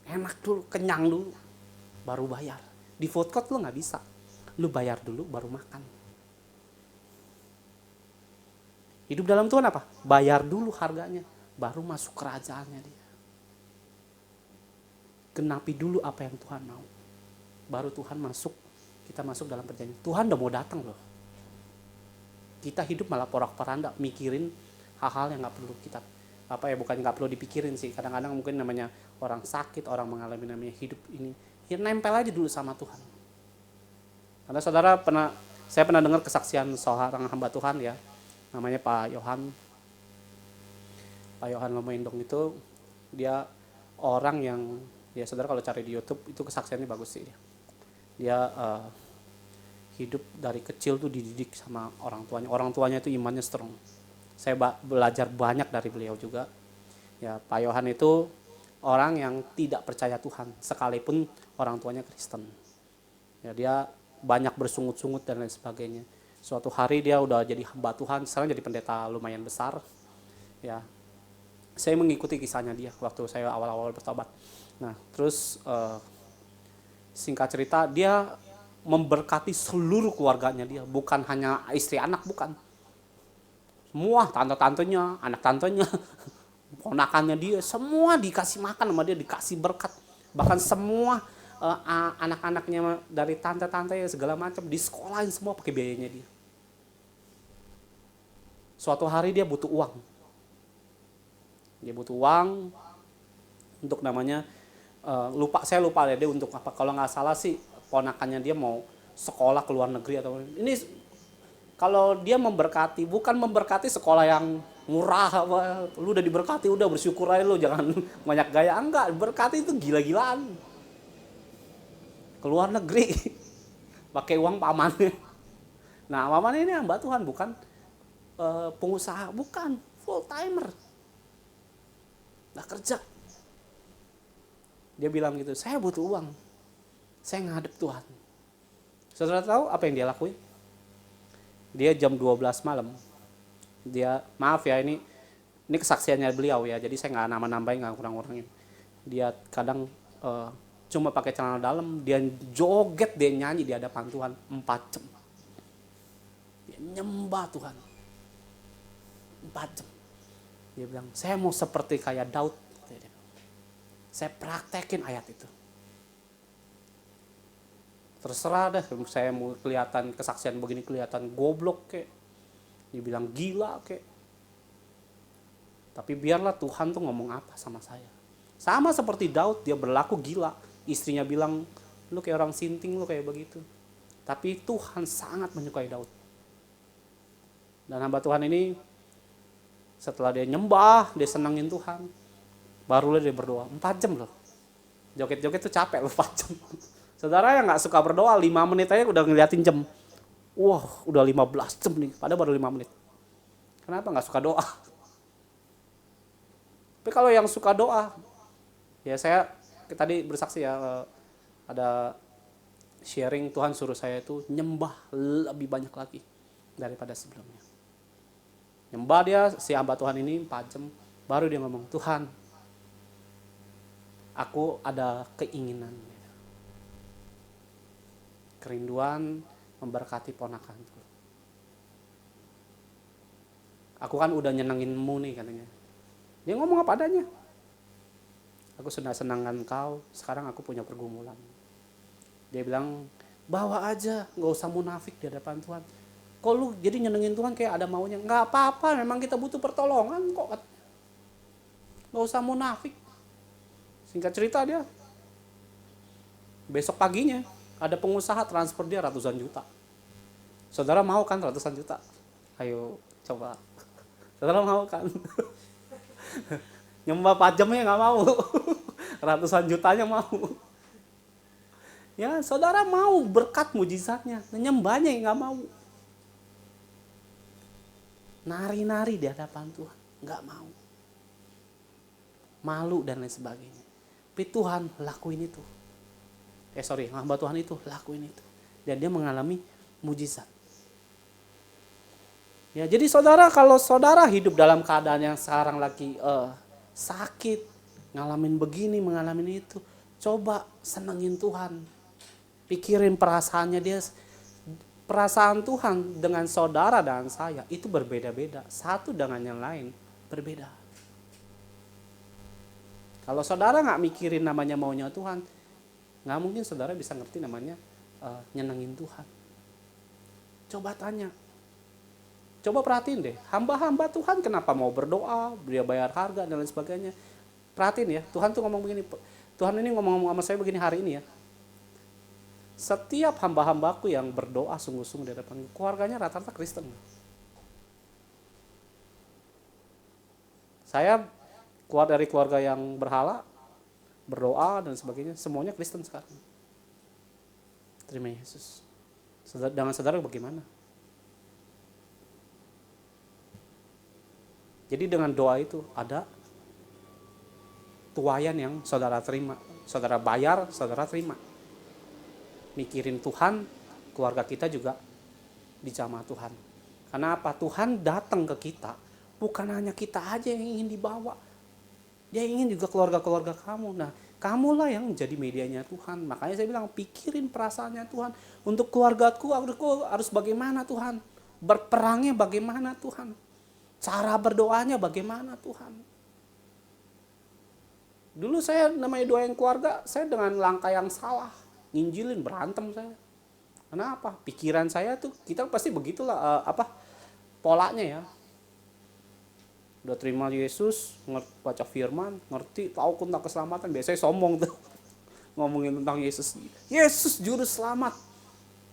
enak dulu, kenyang dulu, baru bayar. Di food court lu nggak bisa, lu bayar dulu baru makan. Hidup dalam Tuhan apa? Bayar dulu harganya, baru masuk kerajaannya dia. Genapi dulu apa yang Tuhan mau, baru Tuhan masuk. Kita masuk dalam perjanjian. Tuhan udah mau datang loh. Kita hidup malah porak-poranda mikirin hal-hal yang nggak perlu kita bukan nggak perlu dipikirin sih. Kadang-kadang mungkin namanya orang sakit, orang mengalami namanya hidup ini, ya nempel aja dulu sama Tuhan. Karena saya pernah dengar kesaksian seorang hamba Tuhan ya, namanya Pak Yohan Lomendong itu. Dia orang yang ya saudara kalau cari di YouTube itu kesaksiannya bagus sih dia hidup dari kecil tuh dididik sama orang tuanya itu imannya strong. Saya belajar banyak dari beliau juga ya. Pak Yohan itu orang yang tidak percaya Tuhan sekalipun orang tuanya Kristen ya. Dia banyak bersungut-sungut dan lain sebagainya. Suatu hari dia udah jadi hamba Tuhan, sekarang jadi pendeta lumayan besar ya. Saya mengikuti kisahnya dia waktu saya awal-awal bertobat. Nah terus singkat cerita, dia memberkati seluruh keluarganya dia, bukan hanya istri anak, bukan. Semua tante-tantenya, anak tantenya, ponakannya dia, semua dikasih makan sama dia, dikasih berkat. Bahkan semua anak-anaknya dari tante-tante segala macam disekolahin semua pakai biayanya dia. Suatu hari dia butuh uang. Dia butuh uang untuk namanya saya lupa deh dia untuk apa. Kalau nggak salah sih ponakannya dia mau sekolah ke luar negeri atau ini. Kalau dia memberkati, bukan memberkati sekolah yang murah, lu udah diberkati udah bersyukur aja lu, jangan banyak gaya. Enggak, berkati itu gila-gilaan. Ke luar negeri pakai uang pamannya. Nah, pamannya ini hamba Tuhan, bukan pengusaha, bukan full timer. Nggak kerja. Dia bilang gitu, saya butuh uang. Saya ngadep Tuhan. Saudara tahu apa yang dia lakuin? Dia jam 12 malam. Dia, maaf ya ini kesaksiannya beliau ya. Jadi saya nggak nambah-nambahin, nggak kurang-kurangin. Dia kadang cuma pakai celana dalam, dia joget, dia nyanyi di hadapan Tuhan 4 jam. Dia nyembah Tuhan 4 jam. Dia bilang, saya mau seperti kayak Daud. Saya praktekin ayat itu. Terserah deh, saya mau kelihatan kesaksian begini kelihatan goblok kek, dibilang gila kek. Tapi biarlah Tuhan tuh ngomong apa sama saya. Sama seperti Daud, dia berlaku gila. Istrinya bilang, lu kayak orang sinting, lu kayak begitu. Tapi Tuhan sangat menyukai Daud. Dan hamba Tuhan ini, setelah dia nyembah, dia senangin Tuhan, barulah dia berdoa 4 jam loh. Joget-joget tuh capek loh 4 jam. Saudara yang gak suka berdoa 5 menit aja udah ngeliatin jam. Wah udah 15 jam nih, padahal baru 5 menit. Kenapa gak suka doa? Tapi kalau yang suka doa, ya saya tadi bersaksi ya, ada sharing Tuhan suruh saya itu nyembah lebih banyak lagi daripada sebelumnya. Nyembah dia, si hamba Tuhan ini 4 jam, baru dia ngomong, Tuhan, aku ada keinginan, kerinduan memberkati ponakanku. Aku kan udah nyenenginmu nih katanya. Dia ngomong apa adanya. Aku sudah senangkan kau, sekarang aku punya pergumulan. Dia bilang, bawa aja, gak usah munafik di hadapan Tuhan. Kok lu jadi nyenengin Tuhan kayak ada maunya? Gak apa-apa, memang kita butuh pertolongan kok. Gak usah munafik. Singkat cerita dia Besok paginya ada pengusaha transfer dia ratusan juta. Saudara mau kan ratusan juta? Ayo coba. Saudara mau kan? Nyembah 4 jamnya nggak mau. Ratusan jutanya mau. Ya, saudara mau berkat mujizatnya, nyembahnya nggak mau. Nari-nari di hadapan Tuhan, nggak mau. Malu dan lain sebagainya. Tapi Tuhan lakuin itu. Hamba Tuhan itu lakuin itu. Dan dia mengalami mujizat. Ya, jadi saudara, kalau saudara hidup dalam keadaan yang sekarang lagi sakit, ngalamin begini, mengalami itu, coba senengin Tuhan. Pikirin perasaannya dia. Perasaan Tuhan dengan saudara dan saya itu berbeda-beda. Satu dengan yang lain berbeda. Kalau saudara nggak mikirin namanya maunya Tuhan, nggak mungkin saudara bisa ngerti namanya nyenengin Tuhan. Coba tanya. Coba perhatiin deh, hamba-hamba Tuhan kenapa mau berdoa, dia bayar harga dan lain sebagainya. Perhatiin ya, Tuhan tuh ngomong begini. Tuhan ini ngomong sama saya begini hari ini ya. Setiap hamba-hambaku yang berdoa sungguh-sungguh di depan keluarganya rata-rata Kristen. Saya keluar dari keluarga yang berhala, berdoa dan sebagainya, semuanya Kristen sekarang. Terima Yesus. Dengan saudara bagaimana? Jadi dengan doa itu ada tuayan yang saudara terima, saudara bayar, saudara terima. Mikirin Tuhan, keluarga kita juga dijamah Tuhan. Karena apa? Tuhan datang ke kita, bukan hanya kita aja yang ingin dibawa. Dia ingin juga keluarga-keluarga kamu. Nah, kamulah yang menjadi medianya Tuhan. Makanya saya bilang, pikirin perasaannya Tuhan. Untuk keluargaku, aku harus bagaimana Tuhan? Berperangnya bagaimana Tuhan? Cara berdoanya bagaimana Tuhan? Dulu saya namanya doain keluarga, saya dengan langkah yang salah. Nginjilin, berantem saya. Kenapa? Pikiran saya tuh, kita pasti begitulah polanya ya. Udah terima Yesus, baca firman, ngerti, tahu tentang keselamatan. Biasanya sombong tuh, ngomongin tentang Yesus. Yesus juru selamat.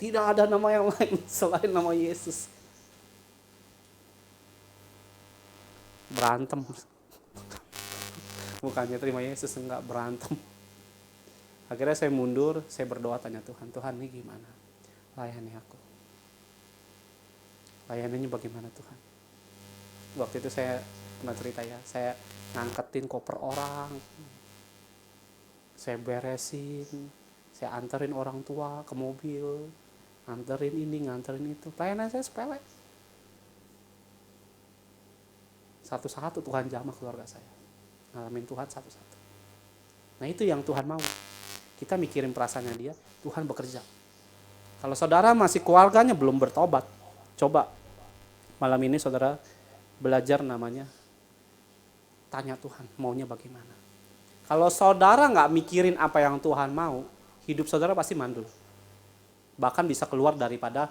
Tidak ada nama yang lain selain nama Yesus. Berantem. Bukannya terima Yesus, enggak, berantem. Akhirnya saya mundur, saya berdoa tanya Tuhan, Tuhan ini gimana? Layani aku. Layaninya bagaimana Tuhan? Waktu itu saya pernah cerita ya, saya ngangketin koper orang, saya beresin, saya anterin orang tua ke mobil, nganterin ini, nganterin itu. Pelayanan saya sepele. Satu-satu Tuhan jamah keluarga saya. Ngalamin Tuhan satu-satu. Nah itu yang Tuhan mau. Kita mikirin perasaannya dia, Tuhan bekerja. Kalau saudara masih keluarganya belum bertobat, coba malam ini saudara belajar namanya tanya Tuhan maunya bagaimana. Kalau saudara nggak mikirin apa yang Tuhan mau, hidup saudara pasti mandul. Bahkan bisa keluar daripada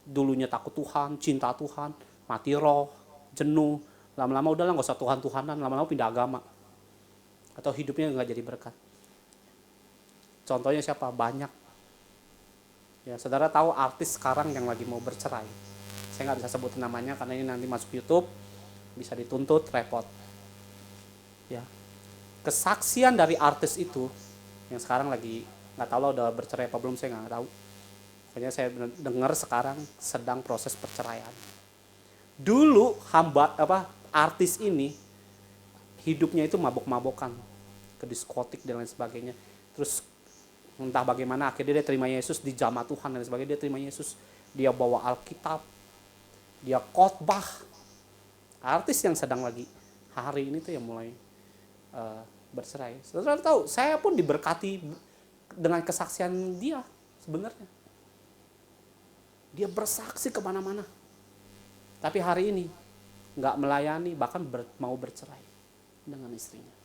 dulunya takut Tuhan, cinta Tuhan, mati roh, jenuh. Lama-lama udahlah nggak usah Tuhan-Tuhanan, lama-lama pindah agama. Atau hidupnya nggak jadi berkat. Contohnya siapa? Banyak. Ya, saudara tahu artis sekarang yang lagi mau bercerai. Saya nggak bisa sebutin namanya karena ini nanti masuk YouTube, bisa dituntut, repot. Ya, kesaksian dari artis itu yang sekarang lagi nggak tahu lah udah bercerai apa belum, saya nggak tahu. Pokoknya saya dengar sekarang sedang proses perceraian. Dulu artis ini hidupnya itu mabok-mabokan, ke diskotik dan lain sebagainya. Terus entah bagaimana akhirnya dia terima Yesus, dijamah Tuhan dan sebagainya, dia terima Yesus. Dia bawa Alkitab, dia khotbah. Artis yang sedang lagi hari ini tuh yang mulai bercerai. Saudara tahu, saya pun diberkati dengan kesaksian dia sebenarnya. Dia bersaksi kemana-mana. Tapi hari ini nggak melayani, bahkan mau bercerai dengan istrinya.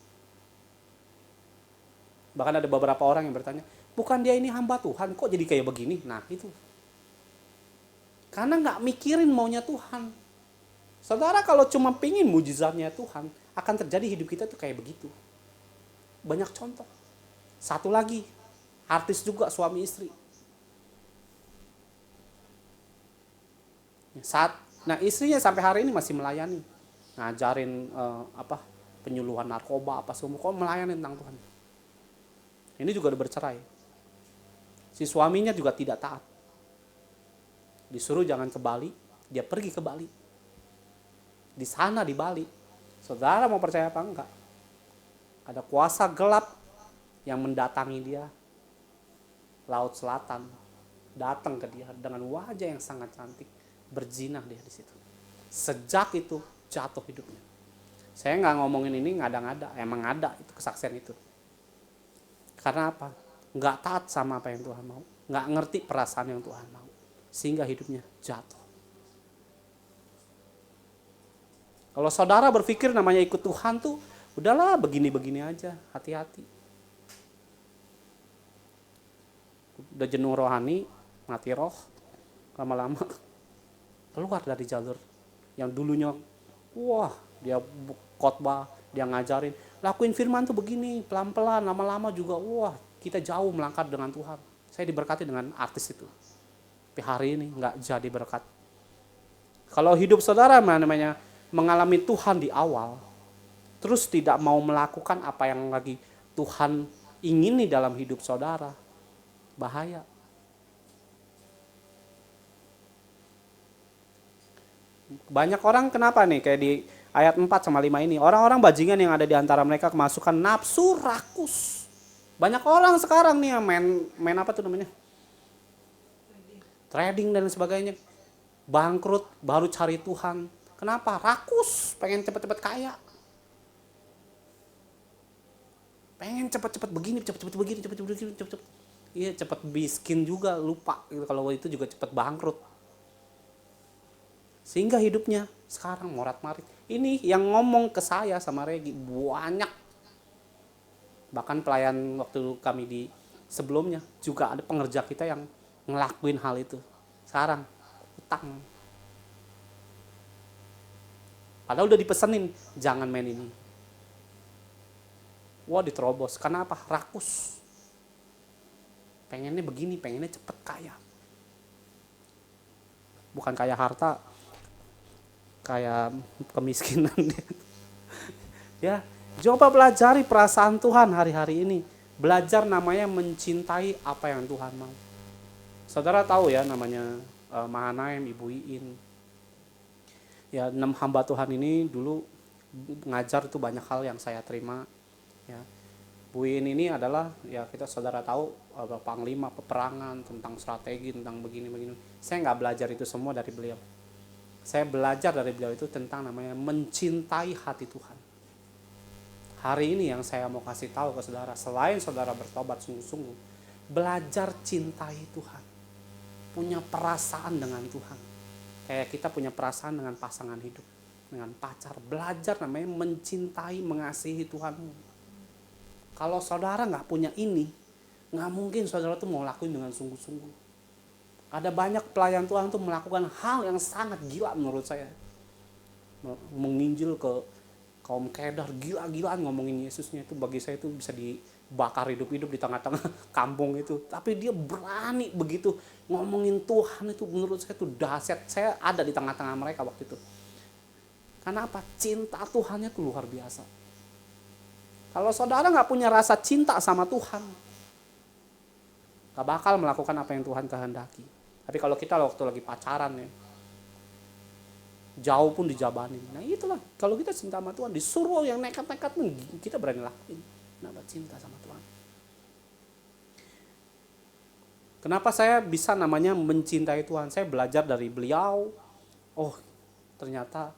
Bahkan ada beberapa orang yang bertanya, bukan dia ini hamba Tuhan, kok jadi kayak begini? Nah itu. Karena nggak mikirin maunya Tuhan. Saudara kalau cuma pingin mujizatnya Tuhan, akan terjadi hidup kita tuh kayak begitu. Banyak contoh. Satu lagi, Artis juga suami istri. Nah istrinya sampai hari ini masih melayani, ngajarin penyuluhan narkoba apa semua, kok melayani tentang Tuhan. Ini juga udah bercerai. Si suaminya juga tidak taat. Disuruh jangan ke Bali, dia pergi ke Bali. Di sana di Bali, saudara mau percaya apa enggak? Ada kuasa gelap yang mendatangi dia. Laut Selatan datang ke dia dengan wajah yang sangat cantik, berzinah dia di situ. Sejak itu jatuh hidupnya. Saya nggak ngomongin ini ngada-ngada, emang ada itu kesaksian itu. Karena apa? Nggak taat sama apa yang Tuhan mau, nggak ngerti perasaan yang Tuhan mau, sehingga hidupnya jatuh. Kalau saudara berpikir namanya ikut Tuhan tuh, udahlah begini-begini aja, hati-hati. Udah jenuh rohani, mati roh, lama-lama keluar dari jalur yang dulunya, wah dia khotbah, dia ngajarin, lakuin firman tuh begini, pelan-pelan, lama-lama juga, wah kita jauh melangkah dengan Tuhan. Saya diberkati dengan artis itu. Tapi hari ini nggak jadi berkat. Kalau hidup saudara namanya mengalami Tuhan di awal, terus tidak mau melakukan apa yang lagi Tuhan ingini dalam hidup saudara, bahaya. Banyak orang kenapa nih kayak di ayat 4 sama 5 ini, orang-orang bajingan yang ada di antara mereka kemasukan nafsu rakus. Banyak orang sekarang nih yang main apa tuh namanya? Trading dan sebagainya. Bangkrut, baru cari Tuhan. Kenapa? Rakus, pengen cepet-cepet kaya. Pengen cepet-cepet begini, cepet-cepet begini, cepet-cepet begini, cepet-cepet. Iya, cepet miskin juga, lupa gitu, kalau itu juga cepet bangkrut. Sehingga hidupnya sekarang morat-marit. Ini yang ngomong ke saya sama Regi banyak. Bahkan pelayan waktu kami di sebelumnya juga ada pengerja kita yang ngelakuin hal itu. Sekarang utang. Padahal udah dipesenin jangan main ini. Wah diterobos. Karena apa? Rakus. Pengennya begini, pengennya cepet kaya. Bukan kaya harta, kayak kemiskinan. Ya, coba pelajari perasaan Tuhan hari-hari ini. Belajar namanya mencintai apa yang Tuhan mau. Saudara tahu ya namanya Mahanaim, Ibu Iin. Ya, 6 hamba Tuhan ini dulu ngajar itu banyak hal yang saya terima. Ya, Bu Iin ini adalah ya kita saudara tahu panglima peperangan, tentang strategi, tentang begini-begini. Saya nggak belajar itu semua dari beliau. Saya belajar dari beliau itu tentang namanya mencintai hati Tuhan. Hari ini yang saya mau kasih tahu ke saudara, selain saudara bertobat sungguh-sungguh, belajar cintai Tuhan. Punya perasaan dengan Tuhan. Kayak kita punya perasaan dengan pasangan hidup, dengan pacar. Belajar namanya mencintai, mengasihi Tuhanmu. Kalau saudara nggak punya ini, nggak mungkin saudara tuh mau lakuin dengan sungguh-sungguh. Ada banyak pelayan Tuhan tuh melakukan hal yang sangat gila menurut saya. Menginjil ke kaum Kedar, gila-gilaan ngomongin Yesusnya, itu bagi saya itu bisa dibakar hidup-hidup di tengah-tengah kampung itu. Tapi dia berani begitu ngomongin Tuhan, itu menurut saya itu dahsyat. Saya ada di tengah-tengah mereka waktu itu. Karena apa? Cinta Tuhannya itu luar biasa. Kalau saudara nggak punya rasa cinta sama Tuhan, nggak bakal melakukan apa yang Tuhan kehendaki. Tapi kalau kita waktu lagi pacaran ya, jauh pun dijabanin. Nah itulah, kalau kita cinta sama Tuhan, disuruh yang nekat-nekat pun kita berani lakuin. Kenapa? Cinta sama Tuhan. Kenapa saya bisa namanya mencintai Tuhan? Saya belajar dari beliau. Oh ternyata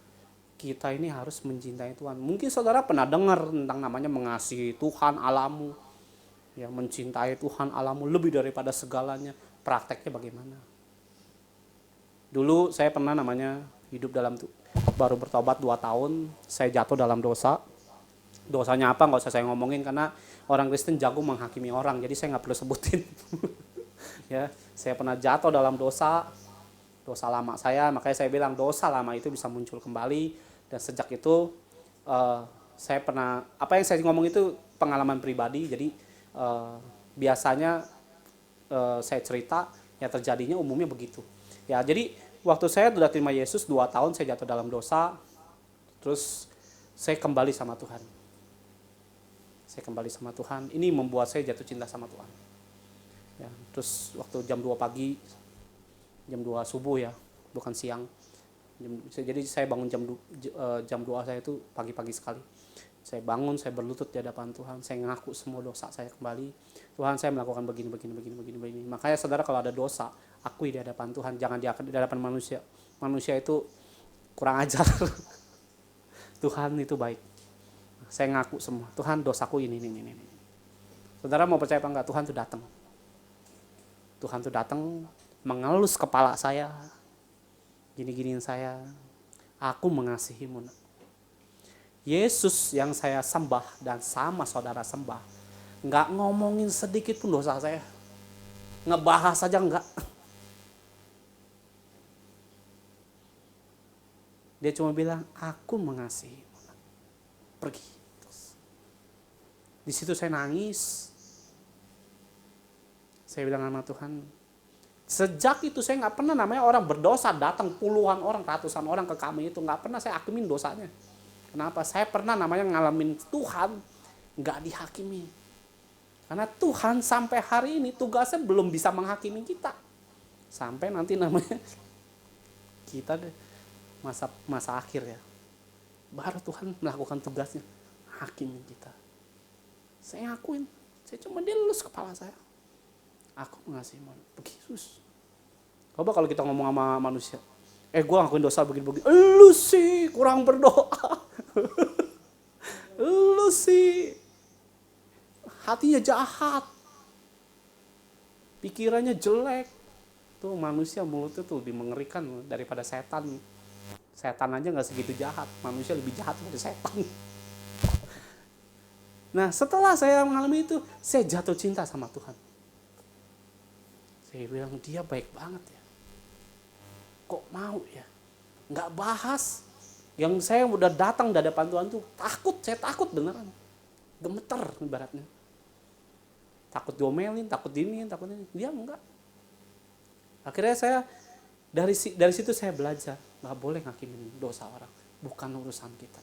kita ini harus mencintai Tuhan. Mungkin saudara pernah dengar tentang namanya mengasihi Tuhan Allahmu. Ya, mencintai Tuhan Allahmu lebih daripada segalanya. Prakteknya bagaimana? Dulu saya pernah namanya hidup dalam, baru bertobat 2 tahun, saya jatuh dalam dosa. Dosanya apa nggak usah saya ngomongin, karena orang Kristen jago menghakimi orang, jadi saya nggak perlu sebutin. Ya, saya pernah jatuh dalam dosa lama saya, makanya saya bilang dosa lama itu bisa muncul kembali. Dan sejak itu saya pernah, apa yang saya ngomong itu pengalaman pribadi, jadi biasanya saya cerita, ya terjadinya umumnya begitu. Ya, jadi waktu saya sudah terima Yesus 2 tahun saya jatuh dalam dosa, terus saya kembali sama Tuhan. Saya kembali sama Tuhan. Ini membuat saya jatuh cinta sama Tuhan. Ya, terus waktu jam 2 pagi, jam 2 subuh ya, bukan siang. Jadi saya bangun jam 2 saya itu pagi-pagi sekali. Saya bangun, saya berlutut di hadapan Tuhan, saya ngaku semua dosa saya kembali. Tuhan, saya melakukan begini. Makanya saudara, kalau ada dosa, akui di hadapan Tuhan, jangan di hadapan manusia. Manusia itu kurang ajar. Tuhan itu baik. Saya ngaku semua, Tuhan dosaku ini. Saudara mau percaya apa enggak, Tuhan tuh datang. Tuhan tuh datang mengelus kepala saya, gini-giniin saya. Aku mengasihimu. Yesus yang saya sembah dan sama saudara sembah, nggak ngomongin sedikit pun dosa saya, ngebahas aja enggak. Dia cuma bilang, aku mengasihimu, pergi. Di situ saya nangis. Saya bilang sama Tuhan, sejak itu saya nggak pernah namanya orang berdosa datang puluhan orang, ratusan orang ke kami itu, nggak pernah saya hakimin dosanya. Kenapa? Saya pernah namanya ngalamin Tuhan nggak dihakimi. Karena Tuhan sampai hari ini tugasnya belum bisa menghakimi kita. Sampai nanti namanya kita masa akhir ya, baru Tuhan melakukan tugasnya, hakimi kita. Saya akuin, saya cuma dilus kepala saya. Aku mengasihimu, pergi Yesus. Coba kalau kita ngomong sama manusia, gue ngakuin dosa begini-begini, lu sih kurang berdoa. Lu sih hatinya jahat, pikirannya jelek. Tuh manusia mulutnya tuh lebih mengerikan daripada setan. Setan aja gak segitu jahat, manusia lebih jahat dari setan. Nah setelah saya mengalami itu, saya jatuh cinta sama Tuhan. Saya bilang, dia baik banget ya. Kok mau ya? Gak bahas. Yang saya udah datang di hadapan Tuhan tuh takut, saya takut beneran. Gemeter ibaratnya. Takut diomelin, takut diniin, takut ini. Dia enggak. Akhirnya saya dari situ saya belajar, nggak boleh ngakimin dosa orang, bukan urusan kita.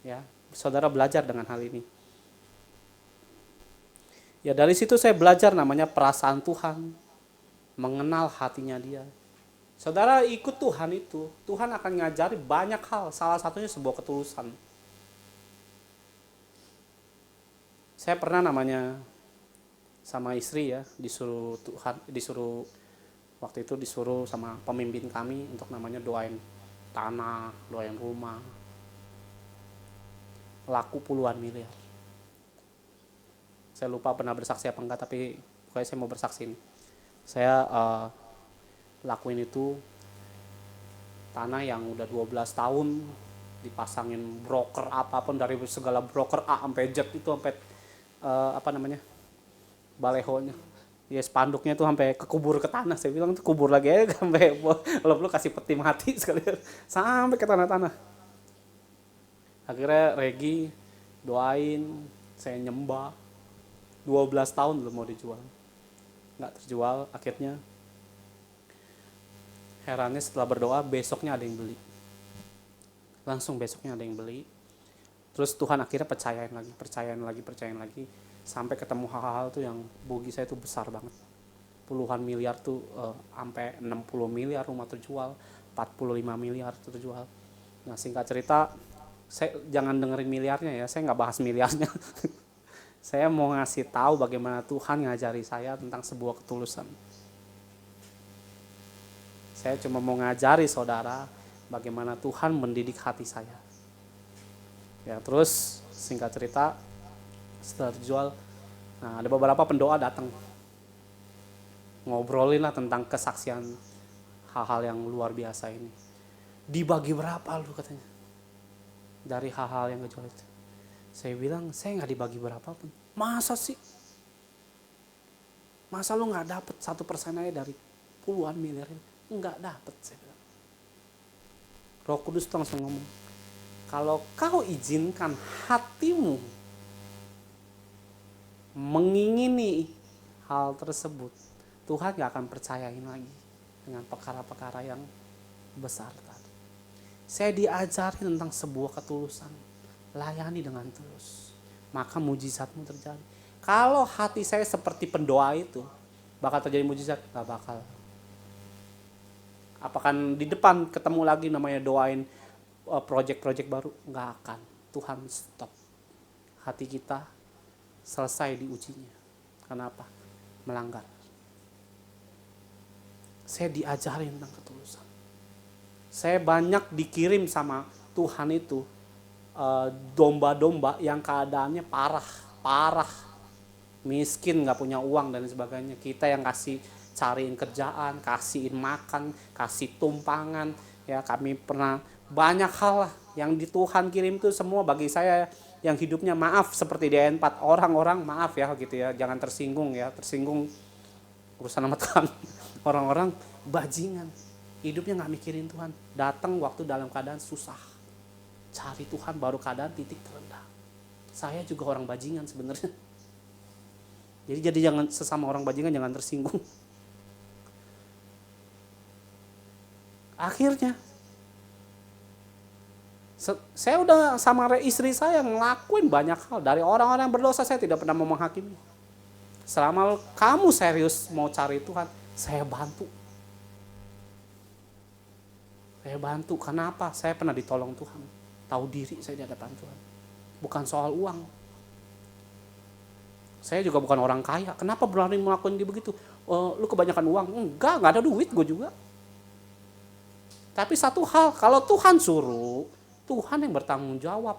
Ya, saudara belajar dengan hal ini. Ya dari situ saya belajar namanya perasaan Tuhan, mengenal hatinya Dia. Saudara ikut Tuhan itu, Tuhan akan ngajari banyak hal, salah satunya sebuah ketulusan. Saya pernah namanya sama istri ya, disuruh waktu itu disuruh sama pemimpin kami untuk namanya doain tanah, doain rumah. Laku puluhan miliar. Saya lupa pernah bersaksi apa enggak, tapi pokoknya saya mau bersaksi nih. Saya lakuin itu tanah yang udah 12 tahun dipasangin broker apapun, dari segala broker A sampai Z itu, sampai balehonya. Ya spanduknya tuh sampai kekubur ke tanah. Saya bilang tuh kubur lagi aja, sampai lo kasih peti mati sekalian sampai ke tanah-tanah. Akhirnya Regi doain, saya nyembah. 12 tahun belum mau dijual. Nggak terjual, akhirnya herannya setelah berdoa besoknya ada yang beli. Langsung besoknya ada yang beli. Terus Tuhan akhirnya percayain lagi. Sampai ketemu hal-hal tuh yang bagi saya tuh besar banget. Puluhan miliar tuh, sampai 60 miliar rumah terjual, 45 miliar terjual. Nah singkat cerita, saya jangan dengerin miliarnya ya, saya nggak bahas miliarnya. Saya mau ngasih tahu bagaimana Tuhan ngajari saya tentang sebuah ketulusan. Saya cuma mau ngajari saudara bagaimana Tuhan mendidik hati saya. Ya terus singkat cerita, setelah terjual, nah ada beberapa pendoa datang, ngobrolin lah tentang kesaksian hal-hal yang luar biasa ini. Dibagi berapa lu katanya dari hal-hal yang kejual itu? Saya bilang, saya gak dibagi berapa pun. Masa sih? Masa lu gak dapet 1% aja dari puluhan miliar ini? Enggak dapet, saya bilang. Roh Kudus tuh langsung ngomong, kalau kau izinkan hatimu mengingini hal tersebut, Tuhan gak akan percayain lagi dengan perkara-perkara yang besar tadi. Saya diajari tentang sebuah ketulusan, layani dengan tulus, maka mujizatmu terjadi. Kalau hati saya seperti pendoa itu, bakal terjadi mujizat? Gak bakal. Apakah di depan ketemu lagi namanya doain project-project baru? Gak akan. Tuhan stop. Hati kita selesai diujinya. Kenapa? Melanggar. Saya diajarin tentang ketulusan. Saya banyak dikirim sama Tuhan itu domba-domba yang keadaannya parah, miskin, nggak punya uang dan sebagainya. Kita yang kasih cariin kerjaan, kasihin makan, kasih tumpangan. Ya, kami pernah banyak hal lah yang di Tuhan kirim itu semua bagi saya yang hidupnya maaf seperti di ayat 4, orang-orang maaf ya gitu ya, jangan tersinggung ya, tersinggung urusan sama Tuhan. Orang-orang bajingan, hidupnya nggak mikirin Tuhan, datang waktu dalam keadaan susah, cari Tuhan baru keadaan titik terendah. Saya juga orang bajingan sebenarnya. Jadi jangan sesama orang bajingan jangan tersinggung. Akhirnya saya udah sama istri saya ngelakuin banyak hal. Dari orang-orang yang berdosa saya tidak pernah mau menghakimi. Selama kamu serius mau cari Tuhan, saya bantu. Saya bantu. Kenapa? Saya pernah ditolong Tuhan. Tahu diri saya di hadapan Tuhan. Bukan soal uang. Saya juga bukan orang kaya. Kenapa berani melakukan begitu? Lu kebanyakan uang. Enggak ada duit gue juga. Tapi satu hal, kalau Tuhan suruh, Tuhan yang bertanggung jawab.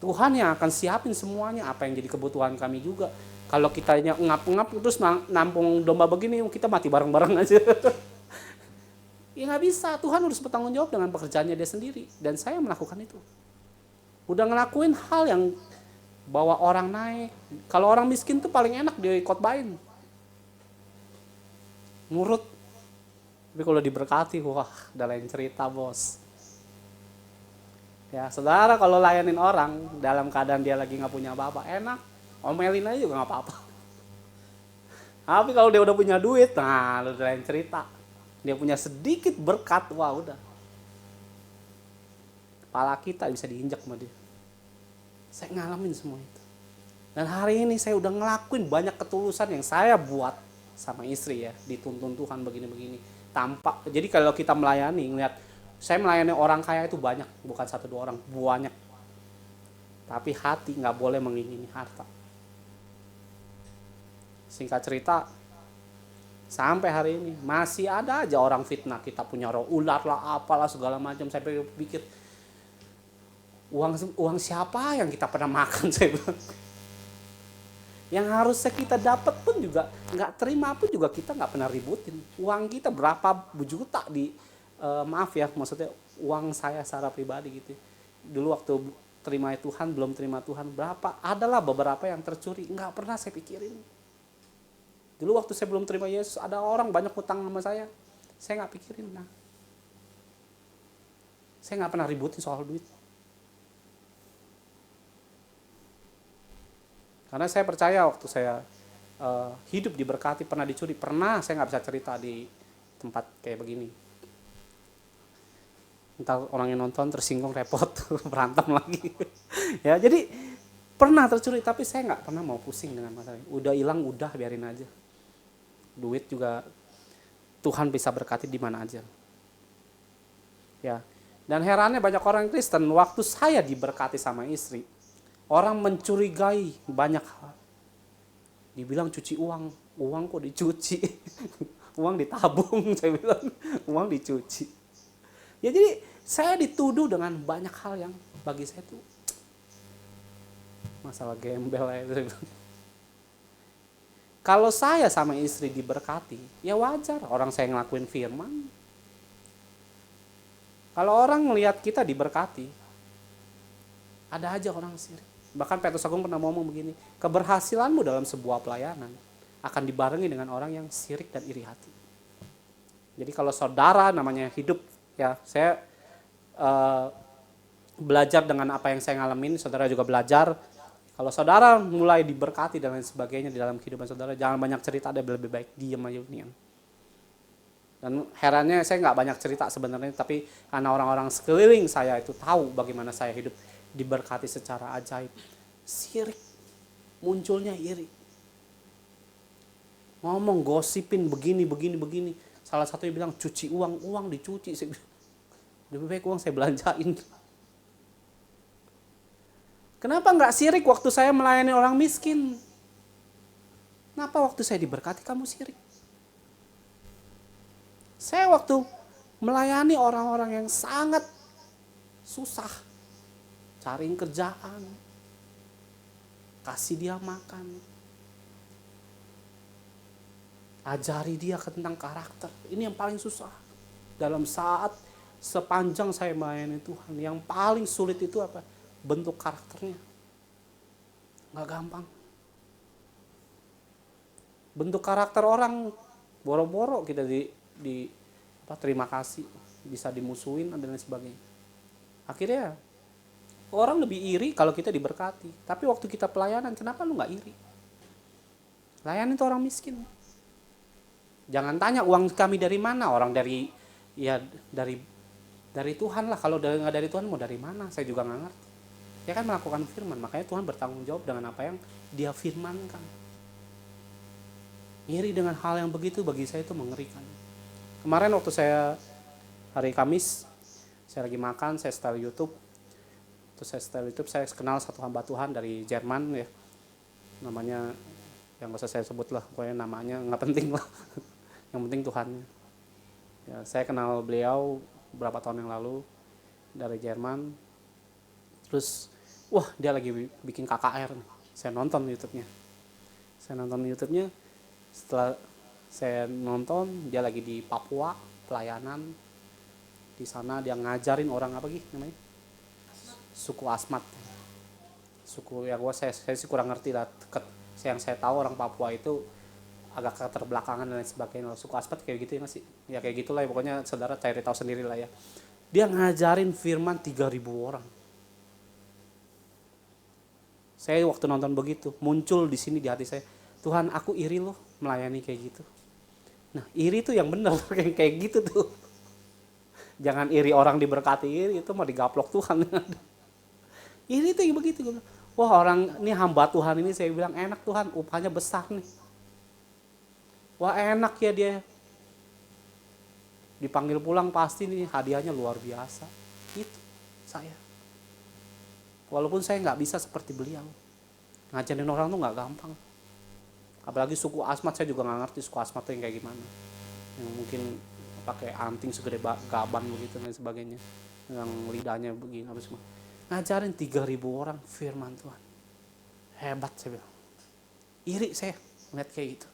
Tuhan yang akan siapin semuanya, apa yang jadi kebutuhan kami juga. Kalau kitanya ngap-ngap terus nampung domba begini, kita mati bareng-bareng aja. Ya nggak bisa, Tuhan harus bertanggung jawab dengan pekerjaannya dia sendiri. Dan saya melakukan itu. Udah ngelakuin hal yang bawa orang naik. Kalau orang miskin tuh paling enak dikotbain. Nurut. Tapi kalau diberkati, wah udah lain cerita bos. Ya saudara, kalau layanin orang dalam keadaan dia lagi nggak punya apa-apa, enak. Omelin aja juga nggak apa-apa. Tapi kalau dia udah punya duit, nah udah lain cerita. Dia punya sedikit berkat, wah udah. Kepala kita bisa diinjak sama dia. Saya ngalamin semua itu. Dan hari ini saya udah ngelakuin banyak ketulusan yang saya buat sama istri ya, dituntun Tuhan begini-begini. Jadi kalau kita melayani, ngeliat saya melayani orang kaya itu banyak, bukan 1-2 orang, banyak. Tapi hati nggak boleh mengingini harta. Singkat cerita, sampai hari ini masih ada aja orang fitnah kita punya roh ular lah, apalah segala macam. Saya pikir uang siapa yang kita pernah makan, saya bilang. Yang harusnya kita dapat pun juga nggak terima pun juga kita nggak pernah ributin. Uang kita berapa juta maaf ya, maksudnya uang saya secara pribadi gitu. Dulu waktu terima Tuhan, belum terima Tuhan, berapa? Adalah beberapa yang tercuri, nggak pernah saya pikirin. Dulu waktu saya belum terima Yesus, ada orang banyak hutang sama saya nggak pikirin. Nah, saya nggak pernah ributin soal duit. Karena saya percaya waktu saya hidup diberkati, pernah dicuri, pernah, saya nggak bisa cerita di tempat kayak begini. Entar orang yang nonton tersinggung, repot, berantem lagi. Ya, jadi pernah tercuri, tapi saya nggak pernah mau pusing dengan masalah. Udah hilang, udah biarin aja. Duit juga Tuhan bisa berkati di mana aja. Ya. Dan herannya banyak orang Kristen, waktu saya diberkati sama istri, orang mencurigai banyak hal. Dibilang cuci uang kok dicuci. Uang ditabung, saya bilang, uang dicuci. Ya jadi saya dituduh dengan banyak hal yang bagi saya itu masalah gembel itu. Kalau saya sama istri diberkati, ya wajar orang saya ngelakuin firman. Kalau orang ngelihat kita diberkati, ada aja orang sirik. Bahkan Petrus Agung pernah ngomong begini, keberhasilanmu dalam sebuah pelayanan akan dibarengi dengan orang yang sirik dan iri hati. Jadi kalau saudara namanya hidup, ya saya belajar dengan apa yang saya ngalamin, saudara juga belajar. Kalau saudara mulai diberkati dan lain sebagainya di dalam kehidupan saudara, jangan banyak cerita, ada lebih baik diam aja nih. Dan herannya saya nggak banyak cerita sebenarnya, tapi karena orang-orang sekeliling saya itu tahu bagaimana saya hidup diberkati secara ajaib. Sirik, munculnya iri. Ngomong, gosipin begini. Salah satunya bilang cuci uang dicuci. Saya bilang, lebih baik uang saya belanjain. Kenapa nggak sirik waktu saya melayani orang miskin? Kenapa waktu saya diberkati kamu sirik? Saya waktu melayani orang-orang yang sangat susah, cariin kerjaan, kasih dia makan, ajari dia tentang karakter. Ini yang paling susah. Dalam saat sepanjang saya melayani Tuhan, yang paling sulit itu apa? Bentuk karakternya. Nggak gampang. Bentuk karakter orang, boro-boro kita terima kasih, bisa dimusuhin dan lain sebagainya. Akhirnya orang lebih iri kalau kita diberkati. Tapi waktu kita pelayanan, kenapa lu nggak iri? Layani itu orang miskin. Jangan tanya uang kami dari mana, orang dari Tuhan lah. Kalau nggak dari Tuhan mau dari mana? Saya juga nggak ngerti. Dia kan melakukan firman, makanya Tuhan bertanggung jawab dengan apa yang dia firmankan. Iri dengan hal yang begitu bagi saya itu mengerikan. Kemarin waktu saya hari Kamis, saya lagi makan, saya setel YouTube. Terus saya kenal satu hamba Tuhan dari Jerman ya. Namanya, yang gak usah saya sebut lah, pokoknya namanya gak penting lah. Yang penting Tuhannya. Ya, saya kenal beliau beberapa tahun yang lalu dari Jerman. Terus, wah dia lagi bikin KKR nih. Saya nonton YouTube-nya. Setelah saya nonton, dia lagi di Papua pelayanan. Di sana dia ngajarin orang apa gitu namanya? Suku Asmat. Suku ya saya sih kurang ngerti lah. Yang saya tahu orang Papua itu agak keterbelakangan dan lain sebagainya. Suku Asmat kayak gitu ya sih? Ya kayak gitulah ya, pokoknya saudara cari tahu sendiri lah ya. Dia ngajarin firman 3.000 orang. Saya waktu nonton begitu, muncul di sini di hati saya, Tuhan aku iri loh melayani kayak gitu. Nah iri tuh yang benar kayak gitu tuh. Jangan iri orang diberkati, iri itu mah digaplok Tuhan. Iri tuh yang begitu. Wah orang ini hamba Tuhan ini, saya bilang enak Tuhan, upahnya besar nih. Wah enak ya dia. Dipanggil pulang pasti nih hadiahnya luar biasa. Itu saya. Walaupun saya nggak bisa seperti beliau. Ngajarin orang tuh nggak gampang. Apalagi suku Asmat, saya juga nggak ngerti suku Asmat yang kayak gimana. Yang mungkin pakai anting segede gaban begitu dan sebagainya. Yang lidahnya begini apa semua. Ngajarin 3.000 orang firman Tuhan. Hebat saya bilang. Iri saya melihat kayak gitu.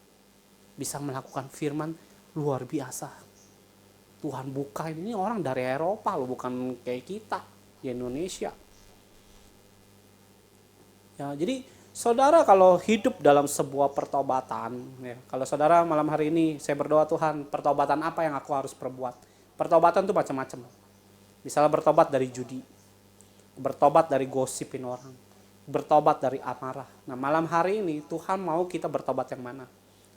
Bisa melakukan firman luar biasa. Tuhan buka ini orang dari Eropa loh, bukan kayak kita di Indonesia. Ya, jadi saudara kalau hidup dalam sebuah pertobatan, ya, kalau saudara malam hari ini saya berdoa Tuhan, pertobatan apa yang aku harus perbuat? Pertobatan itu macam-macam. Misalnya bertobat dari judi, bertobat dari gosipin orang, bertobat dari amarah. Nah malam hari ini Tuhan mau kita bertobat yang mana?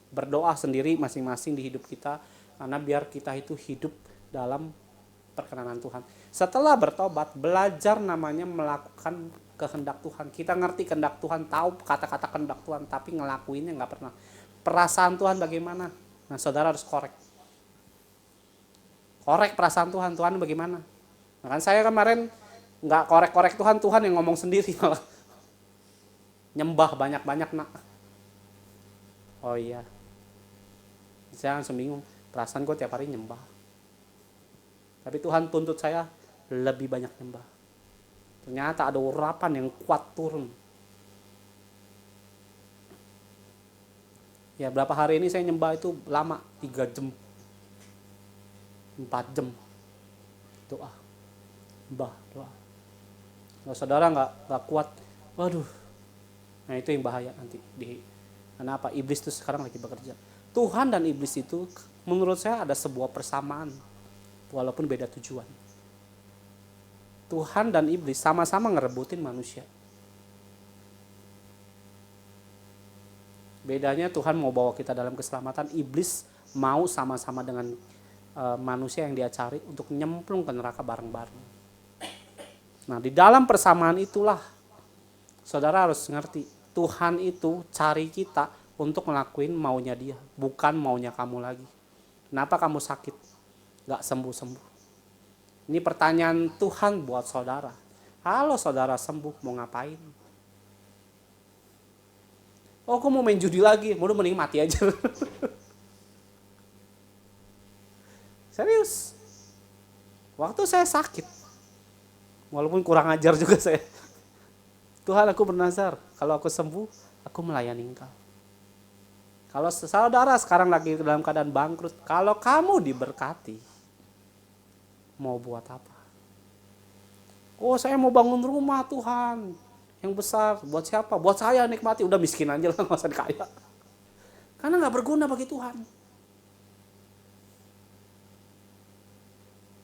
Berdoa sendiri masing-masing di hidup kita, karena biar kita itu hidup dalam perkenanan Tuhan. Setelah bertobat, belajar namanya melakukan kehendak Tuhan. Kita ngerti kehendak Tuhan, tahu kata-kata kehendak Tuhan, tapi ngelakuinnya nggak pernah. Perasaan Tuhan bagaimana? Nah saudara harus korek perasaan Tuhan. Tuhan bagaimana? Nah, kan saya kemarin nggak korek Tuhan, Tuhan yang ngomong sendiri malah. Nyembah banyak-banyak nak. Oh iya. Saya langsung bingung. Perasaan gue tiap hari nyembah. Tapi Tuhan tuntut saya lebih banyak nyembah. Ternyata ada urapan yang kuat turun. Ya berapa hari ini saya nyembah itu lama, 3 jam. 4 jam. Doa. Doa. Kalau saudara nggak kuat, waduh. Nah itu yang bahaya nanti. Karena apa? Iblis itu sekarang lagi bekerja. Tuhan dan iblis itu menurut saya ada sebuah persamaan. Walaupun beda tujuan. Tuhan dan iblis sama-sama ngerebutin manusia. Bedanya Tuhan mau bawa kita dalam keselamatan, iblis mau sama-sama dengan manusia yang dia cari untuk nyemplung ke neraka bareng-bareng. Nah, di dalam persamaan itulah saudara harus ngerti, Tuhan itu cari kita untuk ngelakuin maunya dia, bukan maunya kamu lagi. Kenapa kamu sakit? Gak sembuh-sembuh. Ini pertanyaan Tuhan buat saudara. Kalau saudara sembuh, mau ngapain? Oh, aku mau main judi lagi, mau mending mati aja. Serius. Waktu saya sakit, walaupun kurang ajar juga saya, Tuhan, aku bernazar, kalau aku sembuh, aku melayani Engkau. Kalau saudara sekarang lagi dalam keadaan bangkrut, kalau kamu diberkati, mau buat apa? Oh, saya mau bangun rumah Tuhan yang besar. Buat siapa? Buat saya nikmati. Udah miskin aja lah, nggak usah kaya. Karena nggak berguna bagi Tuhan.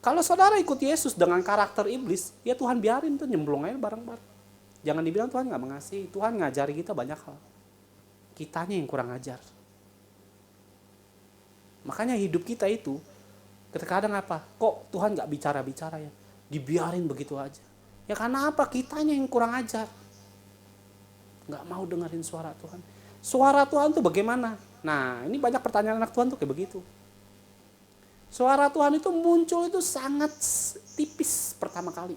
Kalau saudara ikut Yesus dengan karakter iblis, ya Tuhan biarin tuh nyemplung aja bareng-bareng. Jangan dibilang Tuhan nggak mengasihi. Tuhan ngajari kita banyak hal. Kitanya yang kurang ajar. Makanya hidup kita itu, kadang apa? Kok Tuhan nggak bicara-bicara ya? Dibiarin begitu aja. Ya karena apa? Kitanya yang kurang ajar. Nggak mau dengerin suara Tuhan. Suara Tuhan tuh bagaimana? Nah, ini banyak pertanyaan anak Tuhan tuh kayak begitu. Suara Tuhan itu muncul itu sangat tipis pertama kali.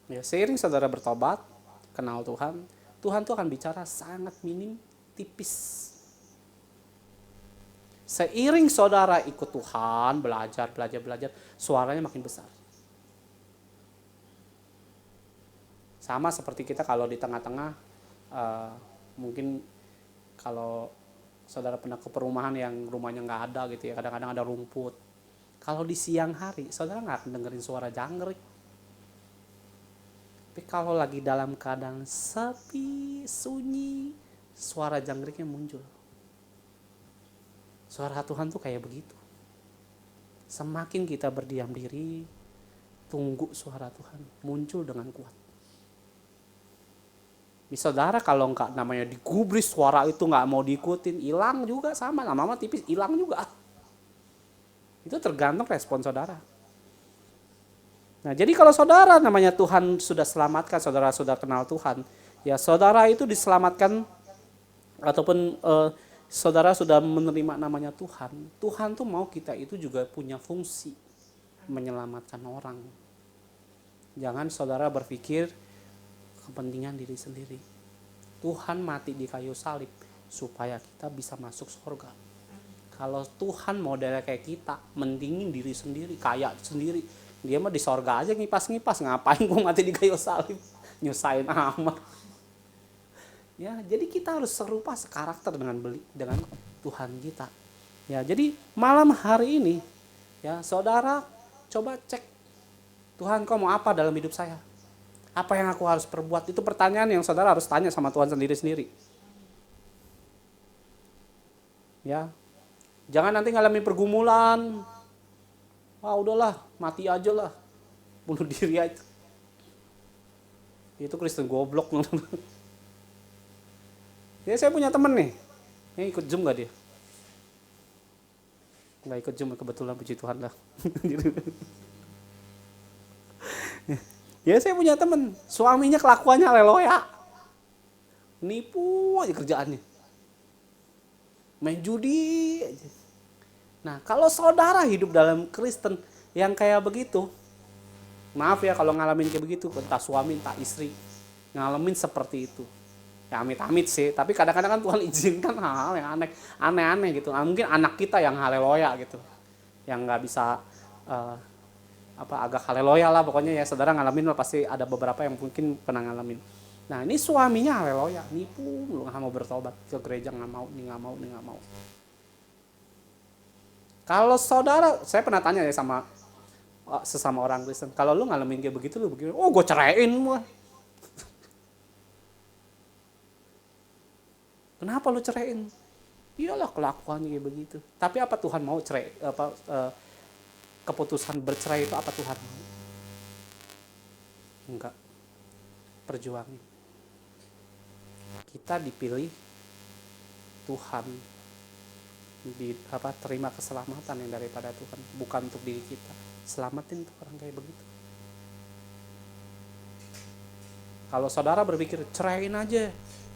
Ya, seiring saudara bertobat, kenal Tuhan, Tuhan tuh akan bicara sangat minim, tipis. Seiring saudara ikut Tuhan, belajar, suaranya makin besar. Sama seperti kita kalau di tengah-tengah, mungkin kalau saudara pernah ke perumahan yang rumahnya nggak ada gitu ya, kadang-kadang ada rumput. Kalau di siang hari, saudara nggak akan dengerin suara jangkrik. Tapi kalau lagi dalam keadaan sepi, sunyi, suara jangkriknya muncul. Suara Tuhan tuh kayak begitu. Semakin kita berdiam diri, tunggu suara Tuhan muncul dengan kuat. Saudara kalau nggak namanya digubris, suara itu nggak mau diikutin, hilang juga sama, lama-lama tipis, hilang juga. Itu tergantung respon saudara. Nah, jadi kalau saudara namanya Tuhan sudah selamatkan, saudara sudah kenal Tuhan, ya saudara itu diselamatkan ataupun saudara sudah menerima namanya Tuhan. Tuhan tuh mau kita itu juga punya fungsi menyelamatkan orang. Jangan saudara berpikir kepentingan diri sendiri. Tuhan mati di kayu salib supaya kita bisa masuk surga. Kalau Tuhan modelnya kayak kita, mendingin diri sendiri, kaya sendiri, dia mah di surga aja ngipas-ngipas, ngapain gue mati di kayu salib, nyusahin amat. Ya, jadi kita harus serupa sekarakter dengan Tuhan kita. Ya, jadi malam hari ini, ya saudara coba cek, Tuhan kau mau apa dalam hidup saya? Apa yang aku harus perbuat? Itu pertanyaan yang saudara harus tanya sama Tuhan sendiri-sendiri. Ya, jangan nanti ngalami pergumulan. Wah udahlah, mati aja lah, bunuh diri aja. Itu Kristen goblok. Ya saya punya temen nih, ini ikut Zoom gak dia? Nggak ikut Zoom, kebetulan puji Tuhan lah. Ya saya punya temen, suaminya kelakuannya haleluya. Nipu aja kerjaannya. Main judi aja. Nah kalau saudara hidup dalam Kristen yang kayak begitu, maaf ya kalau ngalamin kayak begitu, entah suami entah istri, ngalamin seperti itu. Ya amit-amit sih, tapi kadang-kadang kan Tuhan izinkan hal-hal yang aneh-aneh gitu. Mungkin anak kita yang haleluya gitu, yang nggak bisa agak haleluya lah pokoknya ya, saudara ngalamin lah, pasti ada beberapa yang mungkin pernah ngalamin. Nah ini suaminya haleluya, nipu, lu nggak mau bertobat ke gereja, nggak mau. Kalau saudara, saya pernah tanya ya sama sesama orang Kristen, kalau lu ngalamin kayak begitu lu begini, oh gue ceraiin gua. Kenapa lu ceraiin? Iyalah kelakuannya kayak begitu. Tapi apa Tuhan mau cerai? Keputusan bercerai itu apa Tuhan mau? Enggak. Perjuangin. kita dipilih Tuhan, terima keselamatan yang daripada Tuhan, bukan untuk diri kita. Selamatin tuh orang kayak begitu. Kalau saudara berpikir ceraiin aja,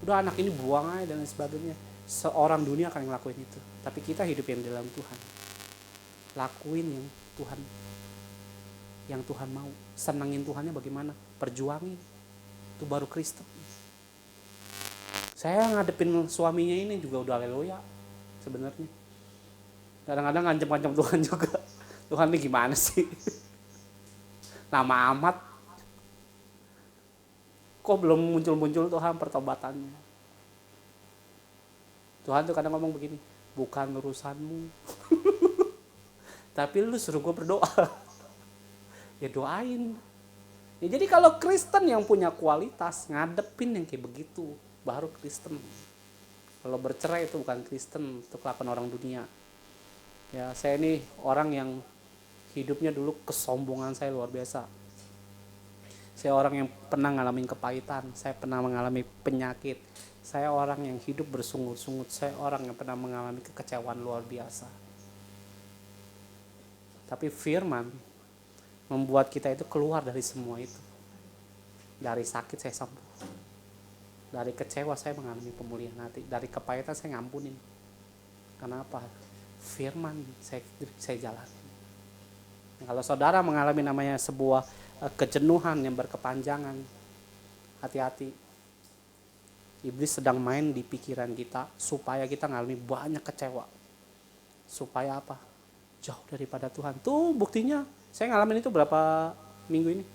udah anak ini buang aja dan sebagainya, seorang dunia akan ngelakuin itu. Tapi kita hidup yang dalam Tuhan, lakuin yang Tuhan mau. Senangin Tuhannya bagaimana, perjuangin, itu baru Kristen. Saya ngadepin suaminya ini juga udah haleluya sebenarnya. Kadang-kadang ngancam-ngancam Tuhan juga. Tuhan ini gimana sih? Lama amat. Kok belum muncul-muncul Tuhan pertobatannya? Tuhan tuh kadang ngomong begini, bukan urusanmu. Tapi lu suruh gue berdoa. Ya doain. Ya jadi kalau Kristen yang punya kualitas, ngadepin yang kayak begitu, baru Kristen. Kalau bercerai itu bukan Kristen, itu kelakuan orang dunia. Ya, saya ini orang yang hidupnya dulu kesombongan saya luar biasa. Saya orang yang pernah ngalamin kepahitan, saya pernah mengalami penyakit. Saya orang yang hidup bersungut-sungut, saya orang yang pernah mengalami kekecewaan luar biasa. Tapi firman membuat kita itu keluar dari semua itu. Dari sakit saya sembuh. Dari kecewa saya mengalami pemulihan hati. Dari kepahitan saya ngampunin. Kenapa? Firman saya jalani. Kalau saudara mengalami namanya sebuah kejenuhan yang berkepanjangan, hati-hati. Iblis sedang main di pikiran kita supaya kita mengalami banyak kecewa. Supaya apa? Jauh daripada Tuhan. Tuh buktinya, saya ngalamin itu berapa minggu ini.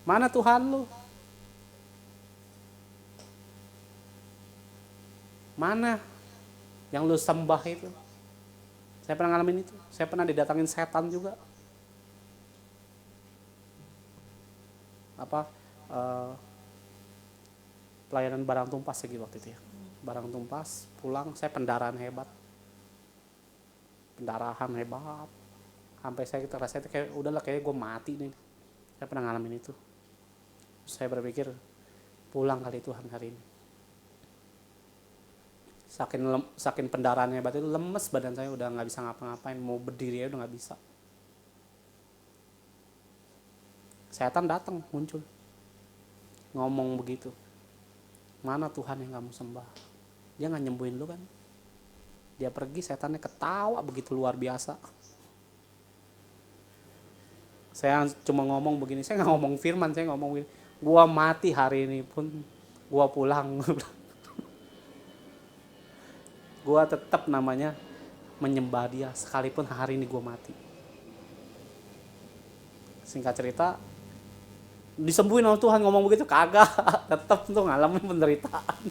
Mana Tuhan lu? Mana yang lu sembah itu? Saya pernah ngalamin itu. Saya pernah didatangin setan juga. Pelayanan barang tumpas lagi waktu itu ya. Barang tumpas, pulang saya pendarahan hebat. Sampai saya rasanya kayak udahlah kayak gue mati nih. Saya pernah ngalamin itu. Saya berpikir pulang kali Tuhan hari ini. Saking pendarahan hebat itu lemes badan saya, udah nggak bisa ngapa-ngapain, mau berdiri aja udah nggak bisa. Setan datang muncul ngomong begitu, mana Tuhan yang kamu sembah? Dia nggak nyembuhin lu kan? Dia pergi, setannya ketawa begitu luar biasa. Saya cuma ngomong begini, saya nggak ngomong firman, saya ngomong begini, gua mati hari ini pun gua pulang. Gua tetap namanya menyembah dia sekalipun hari ini gua mati. Singkat cerita, disembuhin oleh Tuhan, ngomong begitu kagak, tetap tuh ngalamin penderitaan.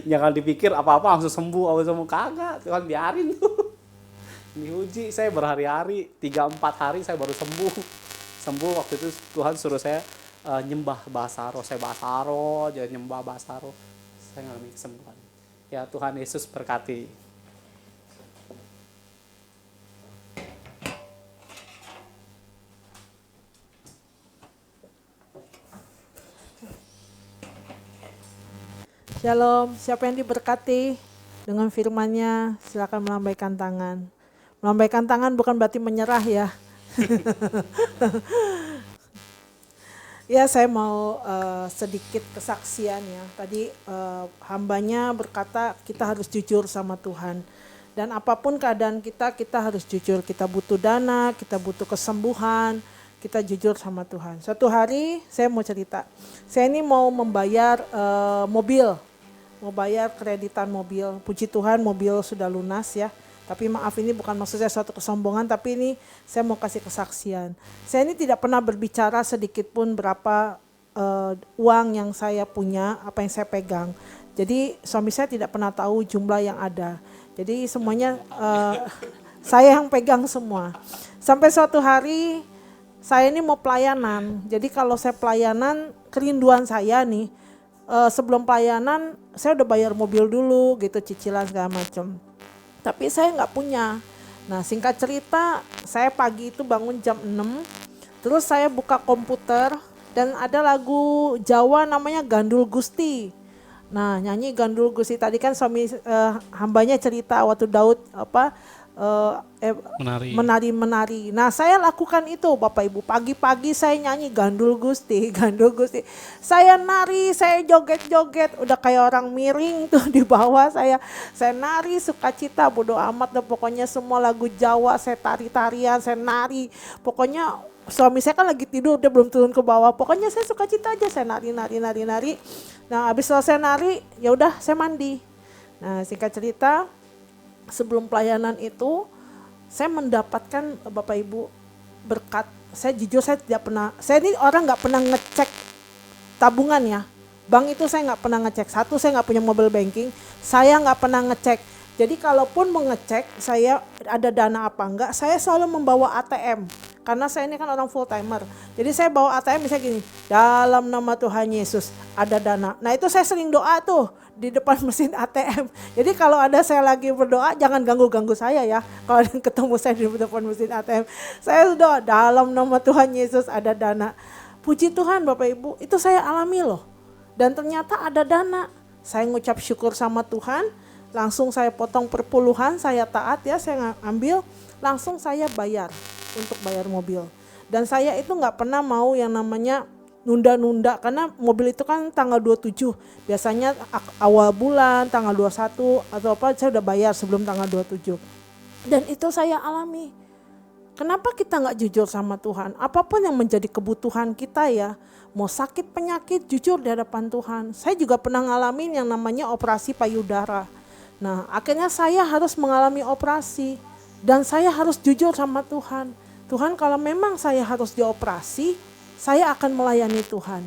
Jangan dipikir apa-apa langsung sembuh, kagak, Tuhan biarin tuh. Diuji, saya berhari-hari, 3-4 hari saya baru sembuh. Waktu itu Tuhan suruh saya nyembah bahasa roh, saya bahasa roh, jangan nyembah bahasa roh, saya ngalamin kesembuhan. Ya Tuhan Yesus berkati. Shalom, siapa yang diberkati dengan firman-Nya, silakan melambaikan tangan. Melambaikan tangan bukan berarti menyerah ya. Ya, saya mau sedikit kesaksian ya. Tadi hambanya berkata kita harus jujur sama Tuhan. Dan apapun keadaan kita harus jujur. Kita butuh dana, kita butuh kesembuhan, kita jujur sama Tuhan. Suatu hari saya mau cerita. Saya ini mau membayar mobil. Mau bayar kreditan mobil. Puji Tuhan mobil sudah lunas ya. Tapi maaf, ini bukan maksud saya suatu kesombongan, tapi ini saya mau kasih kesaksian. Saya ini tidak pernah berbicara sedikit pun berapa uang yang saya punya, apa yang saya pegang. Jadi suami saya tidak pernah tahu jumlah yang ada. Jadi semuanya saya yang pegang semua. Sampai suatu hari saya ini mau pelayanan. Jadi kalau saya pelayanan, kerinduan saya nih, sebelum pelayanan saya udah bayar mobil dulu gitu, cicilan segala macam. Tapi saya nggak punya. Nah singkat cerita, saya pagi itu bangun jam 6, terus saya buka komputer dan ada lagu Jawa namanya Gandul Gusti. Nah, nyanyi gandul Gusti tadi kan suami hambanya cerita waktu Daud eh, menari. Nah, saya lakukan itu Bapak Ibu. Pagi-pagi saya nyanyi gandul Gusti, gandul Gusti. Saya nari, saya joget-joget, udah kayak orang miring tuh di bawah saya. Saya nari sukacita, bodo amat deh pokoknya semua lagu Jawa saya tari-tarian, saya nari. Pokoknya suami saya kan lagi tidur, dia belum turun ke bawah. Pokoknya saya sukacita aja, saya nari. Nah, habis selesai nari, ya udah saya mandi. Nah, singkat cerita, sebelum pelayanan itu saya mendapatkan Bapak Ibu berkat. Saya jujur saya tidak pernah, saya ini orang nggak pernah ngecek tabungan ya. Bank itu saya nggak pernah ngecek. Satu, saya nggak punya mobile banking, saya nggak pernah ngecek. Jadi kalaupun mau ngecek saya ada dana apa enggak, saya selalu membawa ATM. Karena saya ini kan orang full timer. Jadi saya bawa ATM misalnya gini, dalam nama Tuhan Yesus ada dana. Nah itu saya sering doa tuh di depan mesin ATM. Jadi kalau ada saya lagi berdoa jangan ganggu-ganggu saya ya. Kalau ada yang ketemu saya di depan mesin ATM. Saya doa dalam nama Tuhan Yesus ada dana. Puji Tuhan Bapak Ibu, itu saya alami loh. Dan ternyata ada dana. Saya ngucap syukur sama Tuhan, langsung saya potong perpuluhan, saya taat ya, saya ambil, langsung saya bayar untuk bayar mobil. Dan saya itu nggak pernah mau yang namanya nunda-nunda, karena mobil itu kan tanggal 27, biasanya awal bulan, tanggal 21 atau apa, saya udah bayar sebelum tanggal 27. Dan itu saya alami. Kenapa kita nggak jujur sama Tuhan? Apapun yang menjadi kebutuhan kita ya, mau sakit penyakit jujur di hadapan Tuhan. Saya juga pernah ngalamin yang namanya operasi payudara. Nah akhirnya saya harus mengalami operasi dan saya harus jujur sama Tuhan. Tuhan kalau memang saya harus dioperasi, saya akan melayani Tuhan.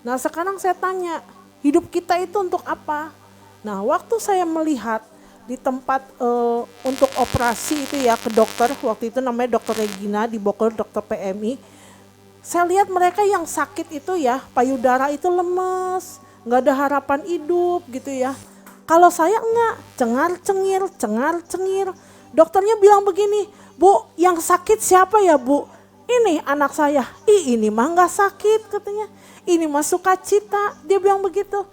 Nah sekarang saya tanya, hidup kita itu untuk apa? Nah waktu saya melihat di tempat untuk operasi itu ya ke dokter, waktu itu namanya Dokter Regina di Bogor, dokter PMI. Saya lihat mereka yang sakit itu ya, payudara itu lemes, nggak ada harapan hidup gitu ya. Kalau saya enggak, cengar-cengir. Dokternya bilang begini, Bu, yang sakit siapa ya Bu? Ini anak saya. Ini mah nggak sakit katanya. Ini mah sukacita. Dia bilang begitu.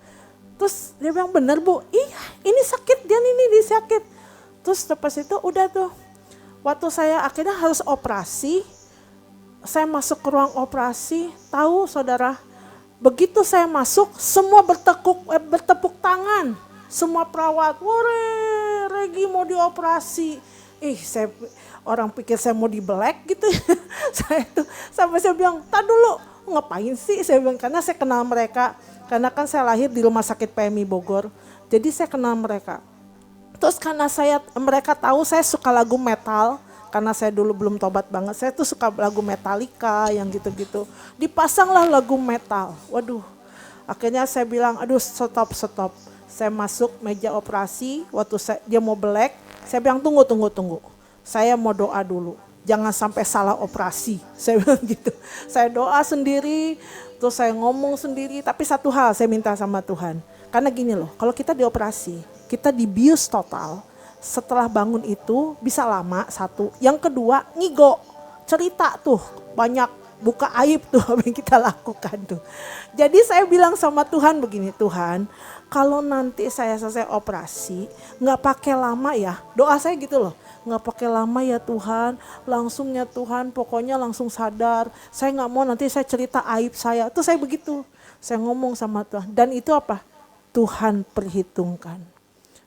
Terus dia bilang bener Bu, iya ini sakit, dia sakit. Terus lepas itu udah tuh. Waktu saya akhirnya harus operasi, saya masuk ke ruang operasi, tahu saudara, begitu saya masuk semua bertepuk tangan. Semua perawat, wore Regi mau dioperasi. Orang pikir saya mau dibelek gitu. Saya tuh sampai saya bilang, tak dulu ngapain sih? Saya bilang karena saya kenal mereka. Karena kan saya lahir di rumah sakit PMI Bogor. Jadi saya kenal mereka. Terus karena mereka tahu saya suka lagu metal. Karena saya dulu belum tobat banget. Saya tuh suka lagu Metallica yang gitu-gitu. Dipasanglah lagu metal. Waduh. Akhirnya saya bilang, aduh stop. Saya masuk meja operasi, waktu dia mau belek, saya bilang tunggu. Saya mau doa dulu, jangan sampai salah operasi. Saya bilang gitu. Saya doa sendiri, terus saya ngomong sendiri, tapi satu hal saya minta sama Tuhan. Karena gini loh, kalau kita dioperasi, kita dibius total, setelah bangun itu bisa lama, satu. Yang kedua, ngigo, cerita tuh banyak. Buka aib tuh apa yang kita lakukan tuh. Jadi saya bilang sama Tuhan begini, Tuhan kalau nanti saya selesai operasi gak pakai lama ya, doa saya gitu loh. Gak pakai lama ya Tuhan, langsung ya Tuhan pokoknya langsung sadar. Saya gak mau nanti saya cerita aib saya, itu saya begitu. Saya ngomong sama Tuhan dan itu apa? Tuhan perhitungkan.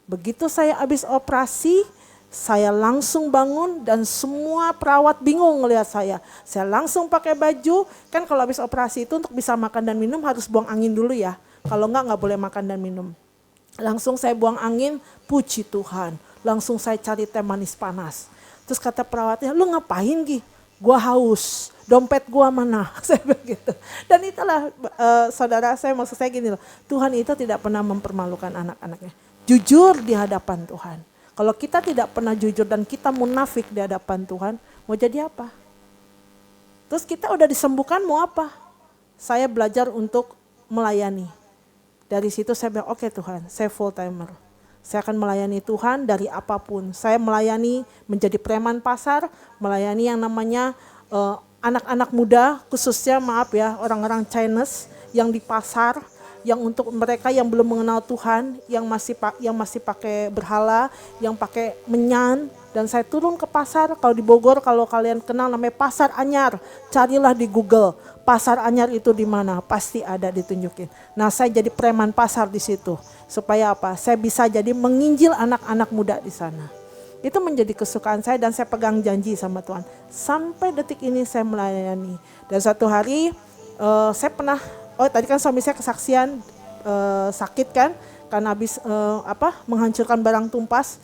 Begitu saya habis operasi, saya langsung bangun dan semua perawat bingung ngelihat saya. Saya langsung pakai baju, kan kalau habis operasi itu untuk bisa makan dan minum harus buang angin dulu ya. Kalau enggak boleh makan dan minum. Langsung saya buang angin, puji Tuhan. Langsung saya cari teh manis panas. Terus kata perawatnya, lu ngapain Gi? Gua haus, dompet gua mana? Saya begitu. Dan itulah saudara saya, maksud saya gini loh. Tuhan itu tidak pernah mempermalukan anak-anaknya. Jujur di hadapan Tuhan. Kalau kita tidak pernah jujur dan kita munafik di hadapan Tuhan, mau jadi apa? Terus kita udah disembuhkan mau apa? Saya belajar untuk melayani. Dari situ saya bilang, oke Tuhan, saya full timer. Saya akan melayani Tuhan dari apapun. Saya melayani menjadi preman pasar, melayani yang namanya anak-anak muda, khususnya maaf ya, orang-orang Chinese yang di pasar, yang untuk mereka yang belum mengenal Tuhan, yang masih pakai berhala, yang pakai menyan. Dan saya turun ke pasar, kalau di Bogor kalau kalian kenal namanya Pasar Anyar, carilah di Google, Pasar Anyar itu di mana, pasti ada ditunjukin. Nah, saya jadi preman pasar di situ. Supaya apa? Saya bisa jadi menginjil anak-anak muda di sana. Itu menjadi kesukaan saya dan saya pegang janji sama Tuhan. Sampai detik ini saya melayani. Dan satu hari saya pernah, tadi kan suami saya kesaksian sakit kan, karena habis menghancurkan barang tumpas.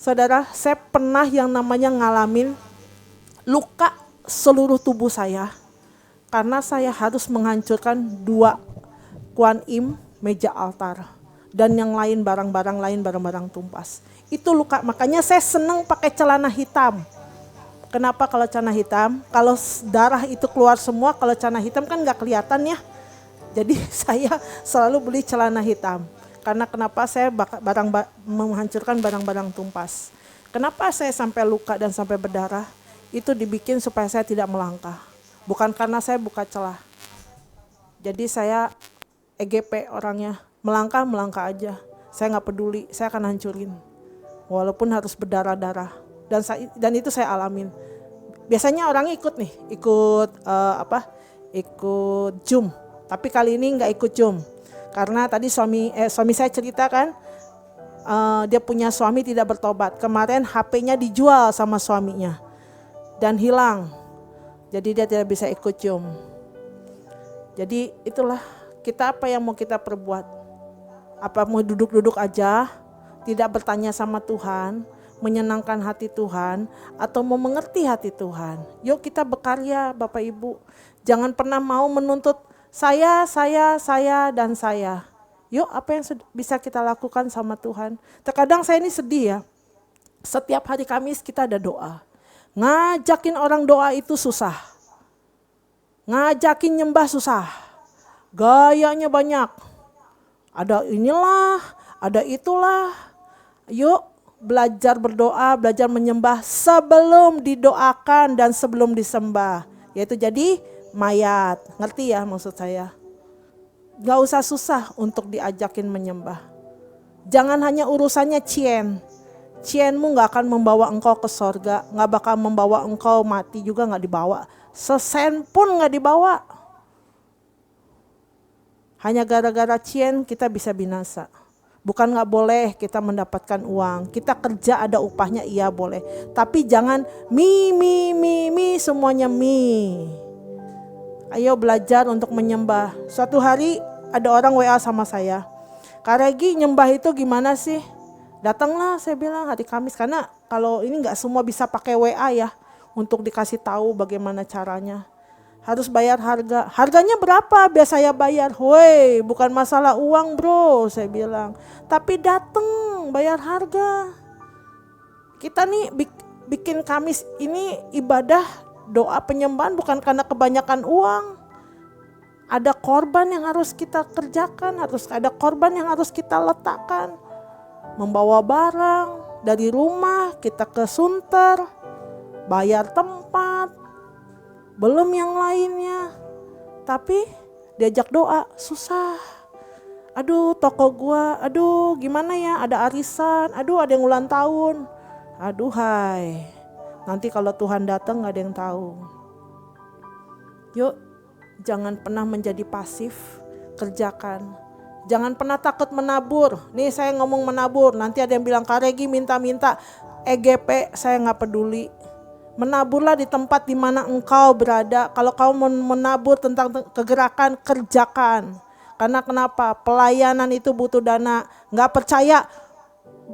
Saudara, saya pernah yang namanya ngalamin luka seluruh tubuh saya. Karena saya harus menghancurkan 2 Kuan Im, meja altar. Dan yang lain barang-barang tumpas. Itu luka, makanya saya senang pakai celana hitam. Kenapa kalau celana hitam? Kalau darah itu keluar semua, kalau celana hitam kan gak kelihatan ya. Jadi saya selalu beli celana hitam. Karena kenapa saya menghancurkan barang-barang tumpas. Kenapa saya sampai luka dan sampai berdarah? Itu dibikin supaya saya tidak melangkah. Bukan karena saya buka celah. Jadi saya EGP orangnya. Melangkah aja. Saya gak peduli, saya akan hancurin. Walaupun harus berdarah-darah. Dan itu saya alamin. Biasanya orang ikut Zoom. Tapi kali ini gak ikut Zoom. Karena tadi suami saya cerita kan, dia punya suami tidak bertobat. Kemarin HP-nya dijual sama suaminya. Dan hilang. Jadi dia tidak bisa ikut Zoom. Jadi itulah kita apa yang mau kita perbuat. Apa mau duduk-duduk aja, tidak bertanya sama Tuhan, menyenangkan hati Tuhan, atau mau mengerti hati Tuhan. Yuk kita berkarya Bapak Ibu. Jangan pernah mau menuntut saya, dan saya. Yuk apa yang bisa kita lakukan sama Tuhan. Terkadang saya ini sedih ya. Setiap hari Kamis kita ada doa. Ngajakin orang doa itu susah. Ngajakin nyembah susah. Gayanya banyak. Ada inilah, ada itulah. Yuk belajar berdoa, belajar menyembah sebelum didoakan dan sebelum disembah. Yaitu jadi mayat. Ngerti ya maksud saya? Gak usah susah untuk diajakin menyembah. Jangan hanya urusannya cien. Cienmu gak akan membawa engkau ke sorga. Gak bakal membawa engkau mati juga gak dibawa. Sesen pun gak dibawa. Hanya gara-gara cien kita bisa binasa. Bukan gak boleh kita mendapatkan uang. Kita kerja ada upahnya iya boleh. Tapi jangan semuanya Ayo belajar untuk menyembah. Suatu hari ada orang WA sama saya. Kak Regi nyembah itu gimana sih? Datanglah saya bilang hari Kamis. Karena kalau ini gak semua bisa pakai WA ya. Untuk dikasih tahu bagaimana caranya. Harus bayar harga. Harganya berapa? Biar saya bayar. Woi, bukan masalah uang bro, saya bilang. Tapi datang bayar harga. Kita nih bikin Kamis ini ibadah doa penyembahan bukan karena kebanyakan uang. Ada korban yang harus kita kerjakan, harus ada korban yang harus kita letakkan. Membawa barang dari rumah kita ke Sunter, bayar tempat. Belum yang lainnya. Tapi diajak doa susah. Aduh toko gua, aduh gimana ya ada arisan, aduh ada yang ulang tahun. Aduh hai. Nanti kalau Tuhan datang gak ada yang tahu. Yuk jangan pernah menjadi pasif, kerjakan. Jangan pernah takut menabur. Nih saya ngomong menabur, nanti ada yang bilang Kak Regi minta-minta. EGP saya gak peduli. Menaburlah di tempat di mana engkau berada. Kalau kau menabur tentang kegerakan, kerjakan. Karena kenapa? Pelayanan itu butuh dana. Gak percaya?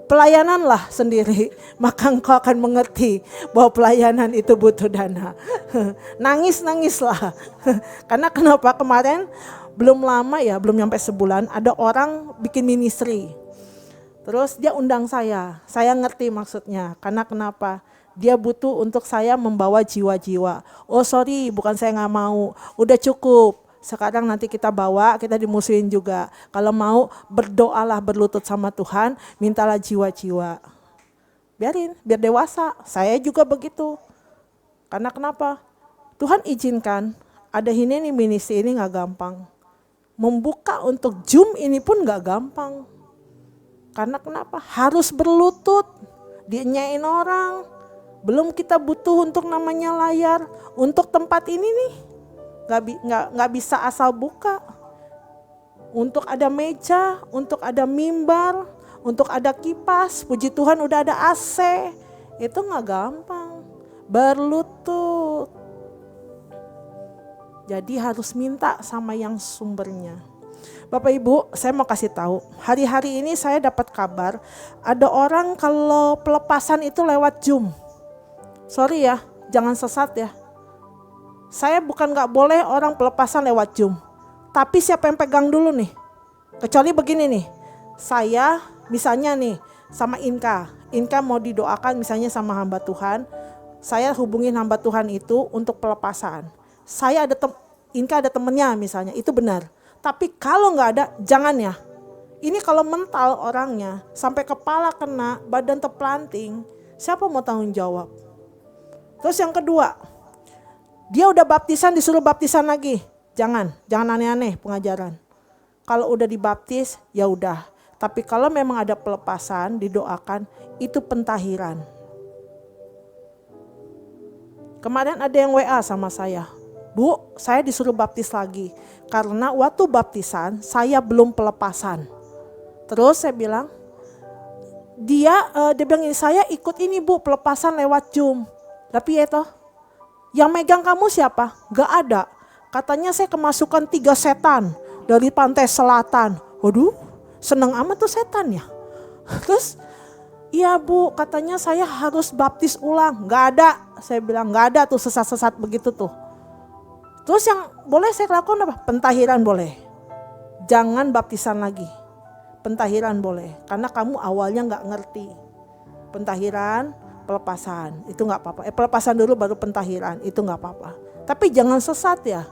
Pelayananlah sendiri. Maka engkau akan mengerti bahwa pelayanan itu butuh dana. Nangislah. Karena kenapa? Kemarin belum lama ya, belum nyampe sebulan. Ada orang bikin ministry. Terus dia undang saya. Saya ngerti maksudnya. Karena kenapa? Dia butuh untuk saya membawa jiwa-jiwa. Oh sorry, bukan saya gak mau. Udah cukup. Sekarang nanti kita bawa, kita dimusuhin juga. Kalau mau berdoalah berlutut sama Tuhan, mintalah jiwa-jiwa. Biarin, biar dewasa. Saya juga begitu. Karena kenapa? Tuhan izinkan, ada ini nih ministry ini gak gampang. Membuka untuk Zoom ini pun gak gampang. Karena kenapa? Harus berlutut, dinyain orang. Belum kita butuh untuk namanya layar. Untuk tempat ini nih, gak bisa asal buka. Untuk ada meja, untuk ada mimbar, untuk ada kipas. Puji Tuhan udah ada AC. Itu gak gampang. Berlutut. Jadi harus minta sama yang sumbernya. Bapak Ibu, saya mau kasih tahu. Hari-hari ini saya dapat kabar ada orang kalau pelepasan itu lewat Zoom. Sorry ya, jangan sesat ya. Saya bukan gak boleh orang pelepasan lewat Zoom. Tapi siapa yang pegang dulu nih? Kecuali begini nih. Saya misalnya nih sama Inka. Inka mau didoakan misalnya sama hamba Tuhan. Saya hubungin hamba Tuhan itu untuk pelepasan. Saya ada Inka ada temennya misalnya, itu benar. Tapi kalau nggak ada, jangan ya. Ini kalau mental orangnya sampai kepala kena, badan terpelanting, siapa mau tanggung jawab? Terus yang kedua, dia udah baptisan disuruh baptisan lagi, jangan aneh-aneh pengajaran. Kalau udah dibaptis ya udah. Tapi kalau memang ada pelepasan, didoakan, itu pentahiran. Kemarin ada yang WA sama saya. Bu, saya disuruh baptis lagi. Karena waktu baptisan saya belum pelepasan. Terus saya bilang, dia bilang ini, saya ikut ini Bu, pelepasan lewat Zoom. Tapi ya toh, yang megang kamu siapa? Gak ada. Katanya saya kemasukan 3 setan dari pantai selatan. Waduh, seneng amat tuh setan ya. Terus, iya Bu, katanya saya harus baptis ulang. Gak ada, saya bilang gak ada tuh sesat-sesat begitu tuh. Terus yang boleh saya lakukan apa? Pentahiran boleh. Jangan baptisan lagi. Pentahiran boleh. Karena kamu awalnya gak ngerti. Pentahiran, pelepasan, itu gak apa-apa. Pelepasan dulu baru pentahiran, itu gak apa-apa. Tapi jangan sesat ya.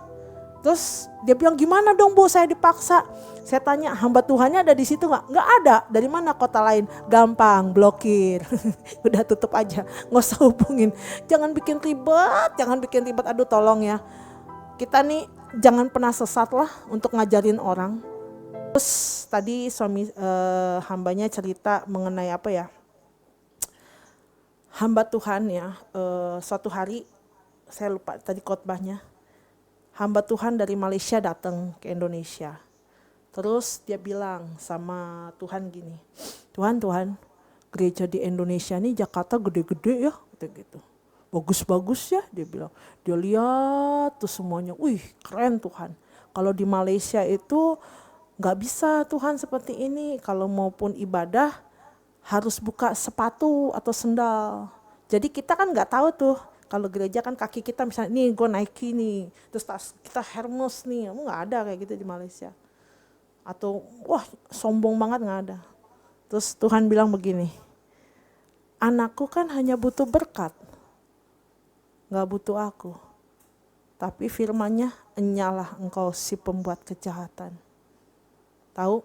Terus dia bilang gimana dong Bu, saya dipaksa. Saya tanya hamba Tuhannya ada di situ gak? Gak ada. Dari mana kota lain? Gampang, blokir. Udah tutup aja, gak usah hubungin. Jangan bikin ribet, aduh tolong ya. Kita nih jangan pernah sesat lah untuk ngajarin orang. Terus tadi suami hambanya cerita mengenai apa ya? Hamba Tuhan ya, suatu hari saya lupa tadi khotbahnya. Hamba Tuhan dari Malaysia datang ke Indonesia. Terus dia bilang sama Tuhan gini, Tuhan, gereja di Indonesia nih Jakarta gede-gede ya, gitu. Bagus-bagus ya, dia bilang. Dia lihat tuh semuanya, wih keren Tuhan. Kalau di Malaysia itu gak bisa Tuhan seperti ini. Kalau maupun ibadah harus buka sepatu atau sendal. Jadi kita kan gak tahu tuh. Kalau gereja kan kaki kita misalnya, nih gue Nike nih. Terus tas kita Hermes nih, gak ada kayak gitu di Malaysia. Atau wah sombong banget gak ada. Terus Tuhan bilang begini, anakku kan hanya butuh berkat. Gak butuh aku. Tapi firman-Nya, enyalah engkau si pembuat kejahatan. Tahu,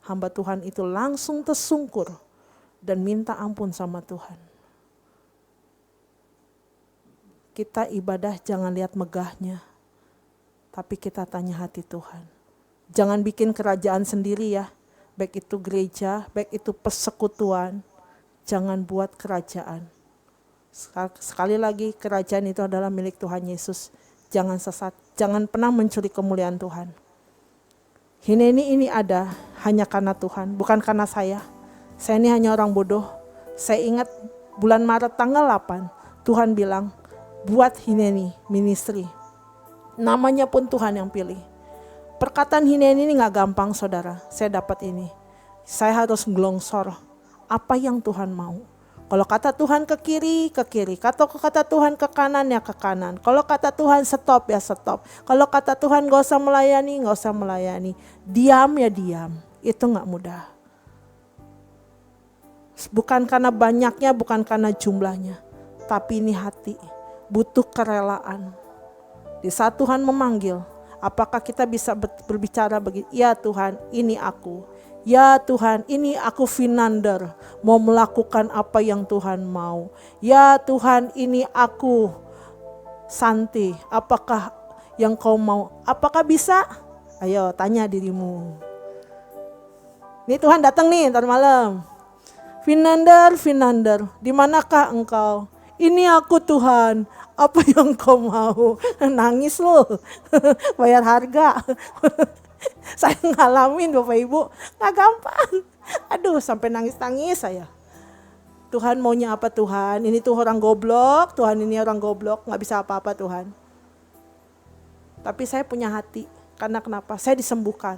hamba Tuhan itu langsung tersungkur dan minta ampun sama Tuhan. Kita ibadah jangan lihat megahnya, tapi kita tanya hati Tuhan. Jangan bikin kerajaan sendiri ya, baik itu gereja, baik itu persekutuan, jangan buat kerajaan. Sekali lagi kerajaan itu adalah milik Tuhan Yesus. Jangan sesat, jangan pernah mencuri kemuliaan Tuhan. Ini ada hanya karena Tuhan, bukan karena saya. Saya ini hanya orang bodoh. Saya ingat bulan Maret tanggal 8, Tuhan bilang, buat Hineni ministry. Namanya pun Tuhan yang pilih. Perkataan Hineni ini gak gampang saudara, saya dapat ini. Saya harus gelongsor apa yang Tuhan mau. Kalau kata Tuhan ke kiri, kata Tuhan ke kanan ya ke kanan. Kalau kata Tuhan stop ya stop. Kalau kata Tuhan gak usah melayani. Diam ya diam, itu gak mudah. Bukan karena banyaknya, bukan karena jumlahnya. Tapi ini hati, butuh kerelaan. Di saat Tuhan memanggil, apakah kita bisa berbicara begini, ya Tuhan ini aku. Ya Tuhan, ini aku Finander, mau melakukan apa yang Tuhan mau. Ya Tuhan, ini aku Santi, apakah yang kau mau? Apakah bisa? Ayo tanya dirimu. Nih Tuhan datang nih ntar malam. Finander, di manakah engkau? Ini aku Tuhan, apa yang kau mau? Nangis loh, bayar harga. Saya ngalamin Bapak Ibu, gak gampang. Aduh sampai nangis-nangis saya. Tuhan maunya apa Tuhan? Ini tuh orang goblok, Tuhan ini orang goblok, gak bisa apa-apa Tuhan. Tapi saya punya hati, karena kenapa? Saya disembuhkan.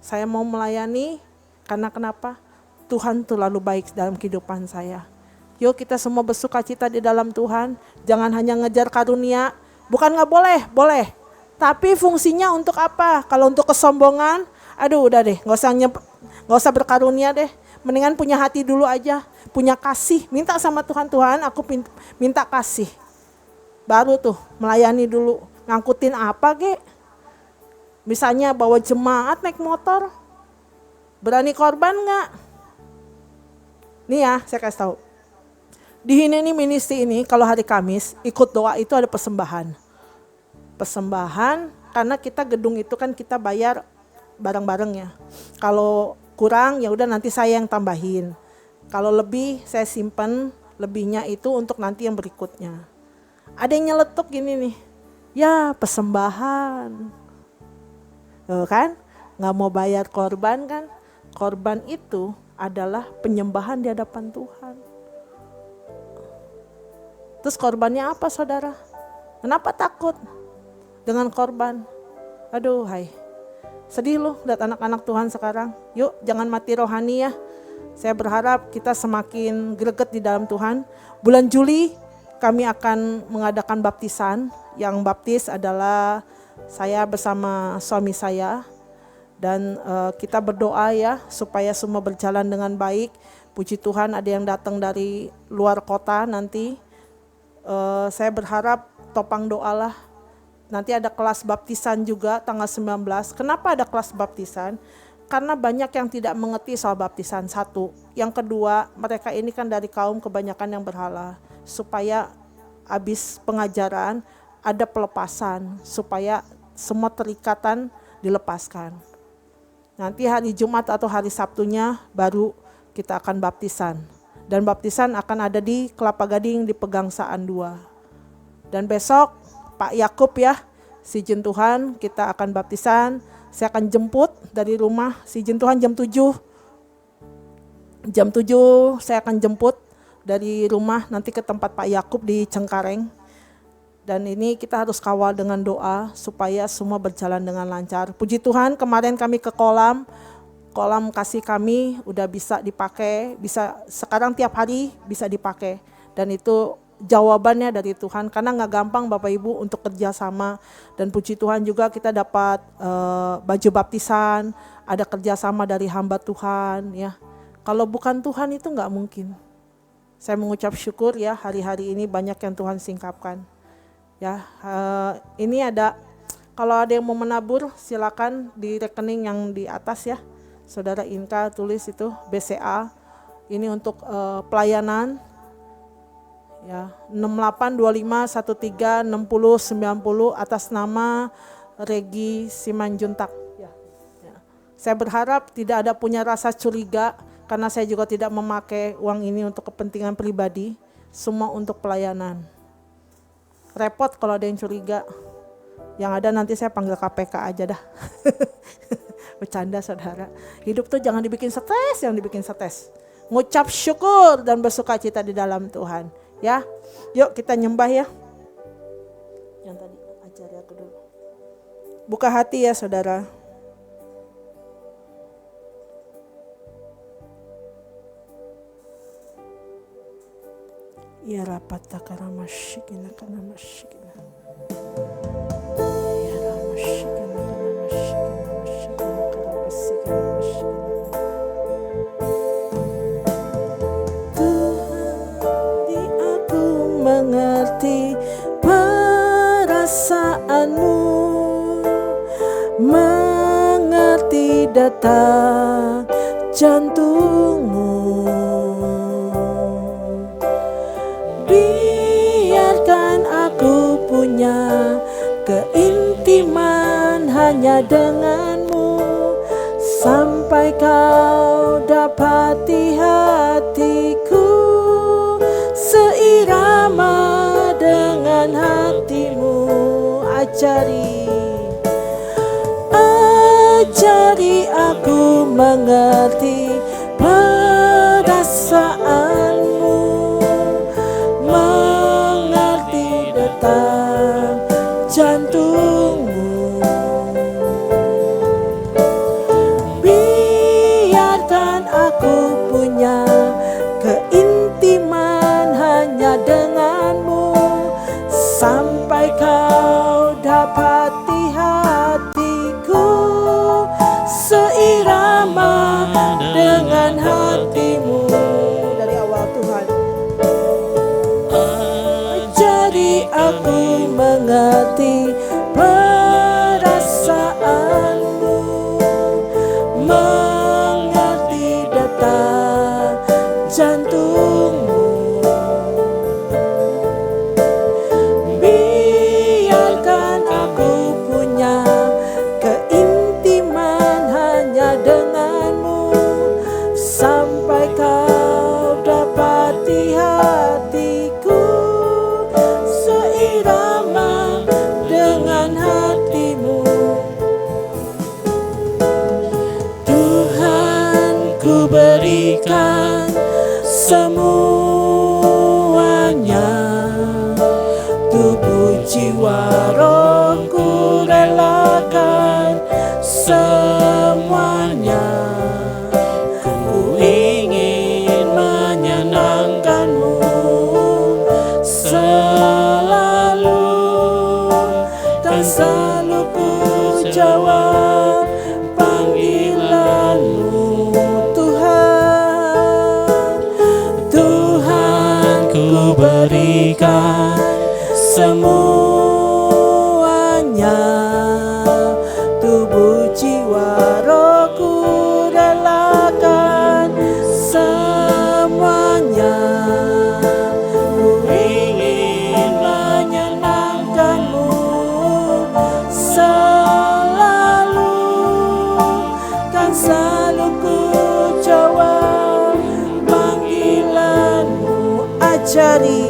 Saya mau melayani, karena kenapa? Tuhan terlalu baik dalam kehidupan saya. Yuk kita semua bersuka cita di dalam Tuhan. Jangan hanya ngejar karunia. Bukan gak boleh, boleh. Tapi fungsinya untuk apa? Kalau untuk kesombongan, aduh udah deh, gak usah berkarunia deh. Mendingan punya hati dulu aja, punya kasih. Minta sama Tuhan, Tuhan aku minta kasih. Baru tuh melayani dulu. Ngangkutin apa ge? Misalnya bawa jemaat naik motor. Berani korban gak? Nih ya saya kasih tahu. Di Hineni Ministry ini kalau hari Kamis ikut doa itu ada persembahan. Persembahan karena kita gedung itu kan kita bayar bareng-bareng ya. Kalau kurang ya udah nanti saya yang tambahin. Kalau lebih saya simpan lebihnya itu untuk nanti yang berikutnya. Ada yang nyeletuk gini nih. Ya persembahan. Kan nggak mau bayar korban kan. Korban itu adalah penyembahan di hadapan Tuhan. Terus korbannya apa saudara? Kenapa takut dengan korban? Aduh hai. Sedih loh lihat anak-anak Tuhan sekarang. Yuk jangan mati rohani ya. Saya berharap kita semakin greget di dalam Tuhan. Bulan Juli kami akan mengadakan baptisan. Yang baptis adalah saya bersama suami saya. Dan kita berdoa ya supaya semua berjalan dengan baik. Puji Tuhan ada yang datang dari luar kota nanti. Saya berharap topang doalah. Nanti ada kelas baptisan juga tanggal 19. Kenapa ada kelas baptisan? Karena banyak yang tidak mengerti soal baptisan. Satu. Yang kedua, mereka ini kan dari kaum kebanyakan yang berhala. Supaya habis pengajaran ada pelepasan. Supaya semua terikatan dilepaskan. Nanti hari Jumat atau hari Sabtunya baru kita akan baptisan. Dan baptisan akan ada di Kelapa Gading di Pegangsaan 2. Dan besok Pak Yakub ya, si Jin Tuhan kita akan baptisan. Saya akan jemput dari rumah si Jin Tuhan jam 7. Jam 7 saya akan jemput dari rumah nanti ke tempat Pak Yakub di Cengkareng. Dan ini kita harus kawal dengan doa supaya semua berjalan dengan lancar. Puji Tuhan kemarin kami ke kolam kasih kami udah bisa dipakai, bisa sekarang tiap hari bisa dipakai. Dan itu jawabannya dari Tuhan karena gak gampang Bapak Ibu untuk kerjasama. Dan puji Tuhan juga kita dapat baju baptisan, ada kerjasama dari hamba Tuhan ya. Kalau bukan Tuhan itu gak mungkin. Saya mengucap syukur ya hari-hari ini banyak yang Tuhan singkapkan. Ya, ini ada kalau ada yang mau menabur silakan di rekening yang di atas ya. Saudara Inka tulis itu BCA. Ini untuk pelayanan. Ya, 6825136090 atas nama Regi Simanjuntak. Ya. Saya berharap tidak ada punya rasa curiga karena saya juga tidak memakai uang ini untuk kepentingan pribadi, semua untuk pelayanan. Repot kalau ada yang curiga. Yang ada nanti saya panggil KPK aja dah. Bercanda saudara. Hidup tuh jangan dibikin stres, yang dibikin stres. Ngucap syukur dan bersuka cita di dalam Tuhan. Ya, yuk kita nyembah ya. Yang tadi ajari aku dulu. Buka hati ya saudara. Ya rapat takara masyikina kana masyikina. Ya ramasyikina kana masyikina masyikina kana masyikina masyikina. Tuhan di aku mengerti perasaanmu, mengerti detak jantungmu. Biarkan aku punya keintiman hanya hanya denganmu, sampai kau dapati hatiku seirama dengan hatimu. Ajari aku mengerti perasaanmu, mengerti detak jantungmu. Biarkan aku punya keintiman hanya denganmu, sampai kau dapati hatiku seirama dengan hatimu. Dari awal Tuhan, ajari aku mengerti perasaanmu, mengerti detak jantungmu. Biarkan aku punya keintiman hanya denganmu, sampai kau dapati hatiku seirama dengan hatimu. Tuhan, ku berikan semuanya, tubuh jiwa rohku relakan semuanya. Ku ingin menyenangkanmu selalu, dan selalu ku jawab panggilanmu. Tuhan, ku berikan semuanya, tubuh jiwa rohku relakan semuanya. Ku ingin menyenangkanmu selalu, kan selalu ku jawab panggilanmu. Ajari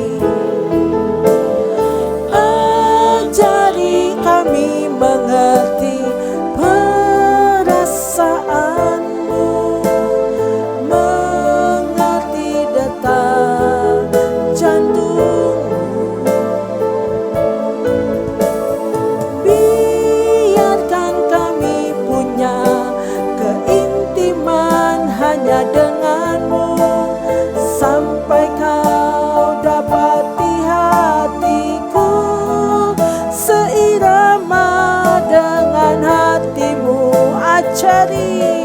kami mengerti perasaanmu, mengerti detak jantungmu. Biarkan kami punya keintiman hanya denganmu, sampai kau dapati hatiku seirama dengan hatimu. Ajari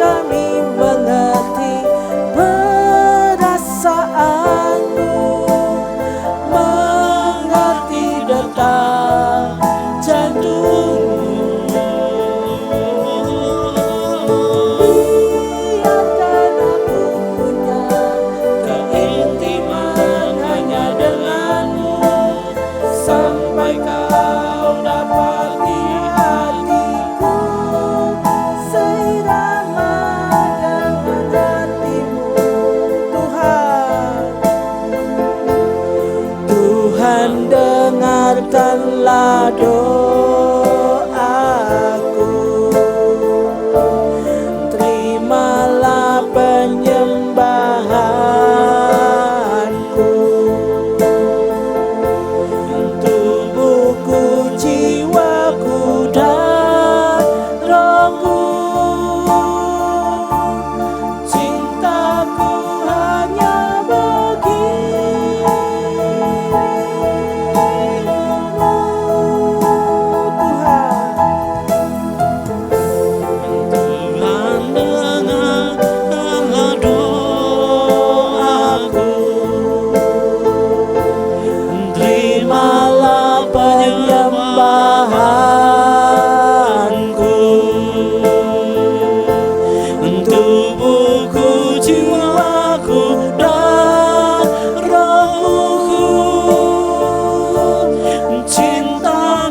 kami mengerti perasaanmu, mengerti detak jantungmu. Biarkan aku punya keintiman hanya denganmu, sampai kau dapati hatiku seirama dengan hatimu. Tuhan, dengarkanlah doaku, terimalah penyembahanku. Tubuhku, jiwaku, dan rohku, cintaku hanya bagimu. cinta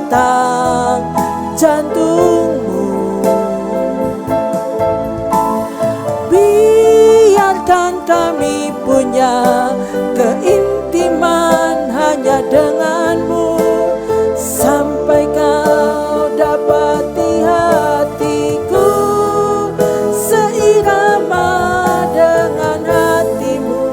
detak jantungmu. Biarkan kami punya keintiman hanya denganmu, sampai kau dapati hatiku seirama dengan hatimu.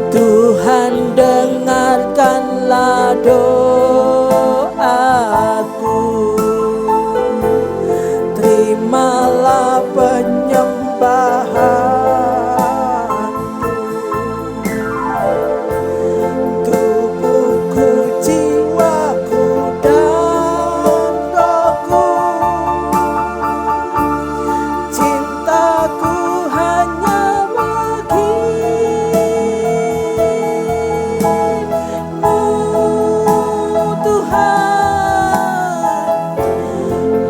Tuhan, dengarkanlah doaku, terimalah penyembahanku. Tubuhku, jiwaku, dan rohku, cintaku hanya bagimu, Tuhan.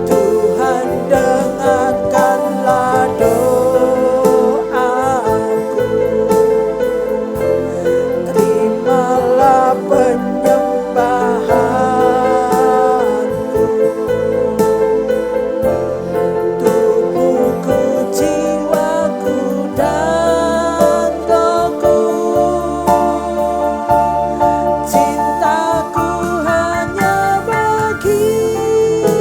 Tuhan, dengarkanlah doaku, terimalah penyembahanku. Tubuhku, jiwaku, dan rohku, cintaku hanya bagimu.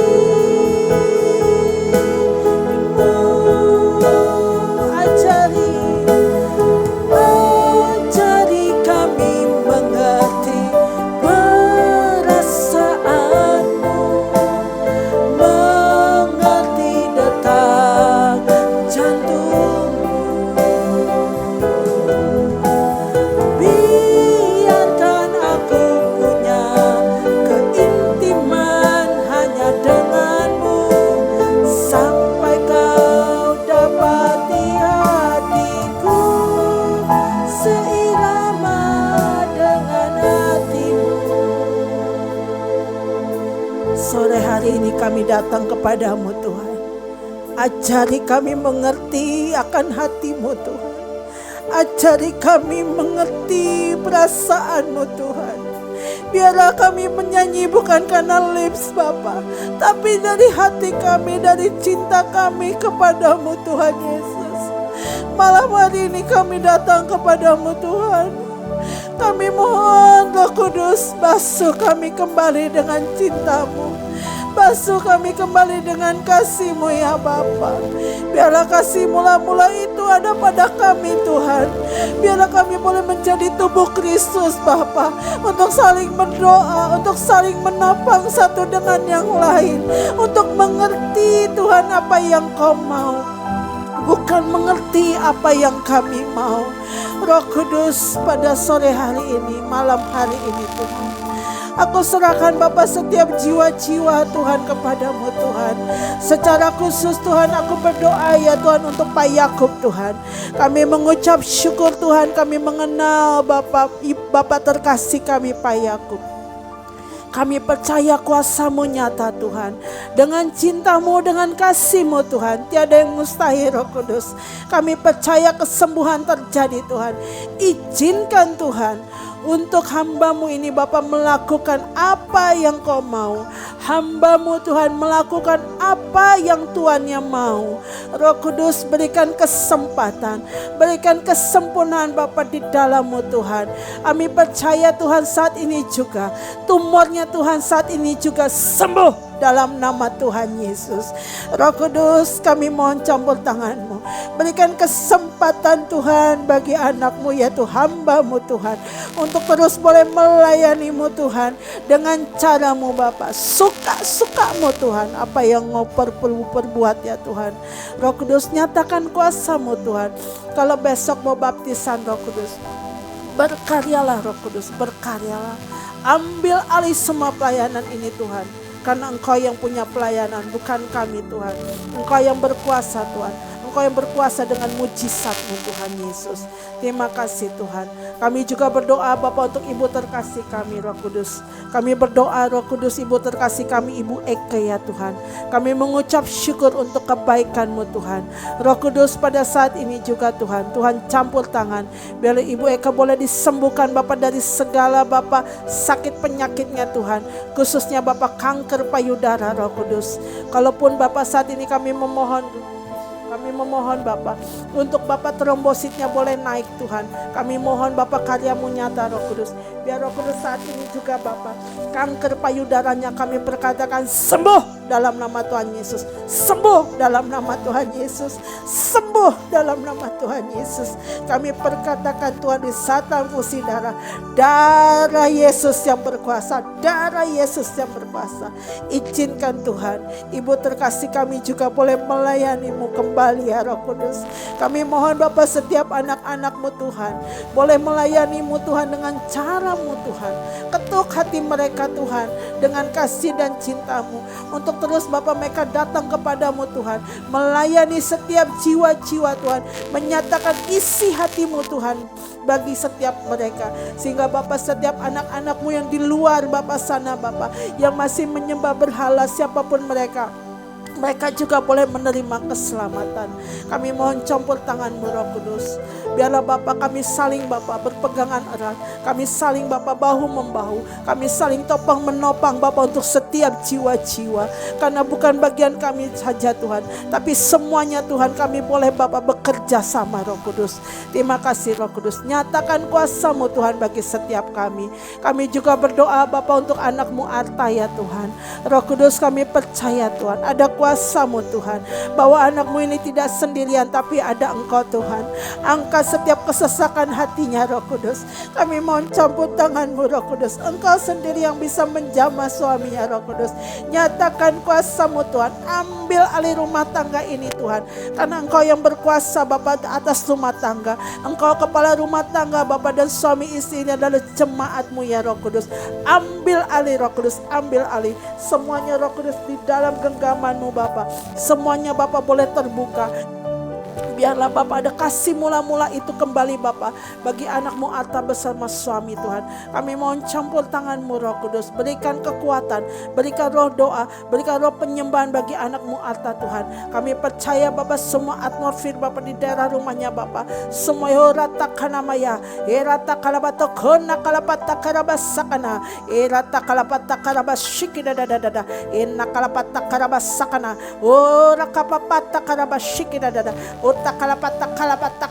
Ajari kami mengerti perasaanmu, mengerti detak jantungmu. Biarkan aku punya keintiman hanya denganmu, sampai kau dapati hatiku seirama dengan hatimu. Sore hari ini kami datang kepadamu, Tuhan. Ajari kami mengerti akan hatimu, Tuhan. Ajari kami mengerti perasaanmu, Tuhan. Biarlah kami menyanyi bukan karena lips Bapa, tapi dari hati kami, dari cinta kami kepadamu, Tuhan Yesus. Malam hari ini kami datang kepadamu, Tuhan. Kami mohon Roh Kudus, basuh kami kembali dengan cintamu. Basuh kami kembali dengan kasih-Mu ya Bapa. Biarlah kasih mula-mula itu ada pada kami, Tuhan. Biarlah kami boleh menjadi tubuh Kristus Bapa, untuk saling berdoa, untuk saling menopang satu dengan yang lain, untuk mengerti Tuhan apa yang Kau mau, bukan mengerti apa yang kami mau. Roh Kudus, pada sore hari ini, malam hari ini Tuhan, aku serahkan Bapa setiap jiwa-jiwa Tuhan kepadamu Tuhan. Secara khusus Tuhan, aku berdoa ya Tuhan untuk Pak Yakub Tuhan. Kami mengucap syukur Tuhan, kami mengenal Bapa terkasih kami Pak Yakub. Kami percaya kuasa-Mu nyata Tuhan. Dengan cinta-Mu, dengan kasih-Mu Tuhan, tiada yang mustahil Roh Kudus. Kami percaya kesembuhan terjadi Tuhan. Izinkan Tuhan untuk hamba-Mu ini Bapa melakukan apa yang Kau mau. Hamba-Mu Tuhan melakukan apa yang Tuannya mau. Roh Kudus, berikan kesempatan, berikan kesempurnaan Bapa di dalam-Mu Tuhan. Kami percaya Tuhan saat ini juga tumornya Tuhan saat ini juga sembuh dalam nama Tuhan Yesus. Roh Kudus, kami mohon campur tangan-Mu. Berikan kesempatan Tuhan bagi anak-Mu yaitu hamba-Mu Tuhan, untuk terus boleh melayani-Mu Tuhan dengan cara-Mu Bapa. Suka-suka-Mu Tuhan, apa yang Mau perbuat ya Tuhan. Roh Kudus, nyatakan kuasa-Mu Tuhan. Kalau besok mau baptisan Roh Kudus, berkaryalah Roh Kudus, berkaryalah. Ambil alih semua pelayanan ini Tuhan. Karena Engkau yang punya pelayanan, bukan kami Tuhan. Engkau yang berkuasa Tuhan. Engkau yang berkuasa dengan mujizat-Mu Tuhan Yesus. Terima kasih Tuhan. Kami juga berdoa Bapa untuk Ibu terkasih kami Roh Kudus. Kami berdoa Roh Kudus, Ibu terkasih kami Ibu Eke ya Tuhan. Kami mengucap syukur untuk kebaikan-Mu Tuhan. Roh Kudus pada saat ini juga Tuhan, Tuhan campur tangan. Biar Ibu Eke boleh disembuhkan Bapa dari segala Bapa sakit penyakitnya Tuhan. Khususnya Bapa kanker payudara Roh Kudus. Kalaupun Bapa saat ini kami memohon Bapa untuk Bapa trombositnya boleh naik Tuhan. Kami mohon Bapa karya-Mu nyata Roh Kudus. Biar Roh Kudus saat ini juga Bapa kanker payudaranya kami perkatakan sembuh dalam nama Tuhan Yesus. Sembuh dalam nama Tuhan Yesus. Sembuh dalam nama Tuhan Yesus. Kami perkatakan Tuhan di saat transfusi darah Yesus yang berkuasa, darah Yesus yang berkuasa. Izinkan Tuhan, Ibu terkasih kami juga boleh melayani-Mu kembali ya Roh Kudus. Kami mohon Bapa setiap anak-anak-Mu Tuhan boleh melayani-Mu Tuhan dengan cara-Mu Tuhan. Ketuk hati mereka Tuhan dengan kasih dan cinta-Mu untuk terus Bapa mereka datang kepada-Mu Tuhan, melayani setiap jiwa-jiwa Tuhan, menyatakan isi hati-Mu Tuhan bagi setiap mereka. Sehingga Bapa setiap anak-anak-Mu yang di luar Bapa sana Bapa, yang masih menyembah berhala siapapun mereka juga boleh menerima keselamatan. Kami mohon campur tangan-Mu Roh Kudus. Biarlah Bapa kami saling Bapa berpegangan erat. Kami saling Bapa bahu membahu. Kami saling topang menopang Bapa untuk setiap jiwa-jiwa. Karena bukan bagian kami saja Tuhan, tapi semuanya Tuhan kami boleh Bapa bekerja sama Roh Kudus. Terima kasih Roh Kudus. Nyatakan kuasa-Mu Tuhan bagi setiap kami. Kami juga berdoa Bapa untuk anak-Mu Arta ya Tuhan. Roh Kudus kami percaya Tuhan ada kuasa-Mu Tuhan, bahwa anak-Mu ini tidak sendirian tapi ada Engkau Tuhan. Angkat setiap kesesakan hatinya Roh Kudus. Kami mohon campur tangan-Mu Roh Kudus. Engkau sendiri yang bisa menjamah suaminya Roh Kudus. Nyatakan kuasa-Mu Tuhan. Ambil alih rumah tangga ini Tuhan, karena Engkau yang berkuasa Bapa atas rumah tangga. Engkau kepala rumah tangga Bapa, dan suami istri ini adalah jemaat-Mu ya Roh Kudus. Ambil alih Roh Kudus, ambil alih semuanya Roh Kudus di dalam genggaman-Mu Bapa. Semuanya Bapa boleh terbuka. Biarlah Bapa ada kasih mula-mula itu kembali Bapa bagi anak-Mu Arta bersama suami Tuhan. Kami mohon campur tangan-Mu Roh Kudus. Berikan kekuatan, berikan roh doa, berikan roh penyembahan bagi anak-Mu Arta Tuhan. Kami percaya Bapa semua atmosfer Bapa di daerah rumahnya Bapa, semua rata kanamaya, rata kalabato kona kalapata karabasakana, rata kalapata karabashikidadadada, kalapata karabasakana, ora kapapata karabashikidadada, kalapata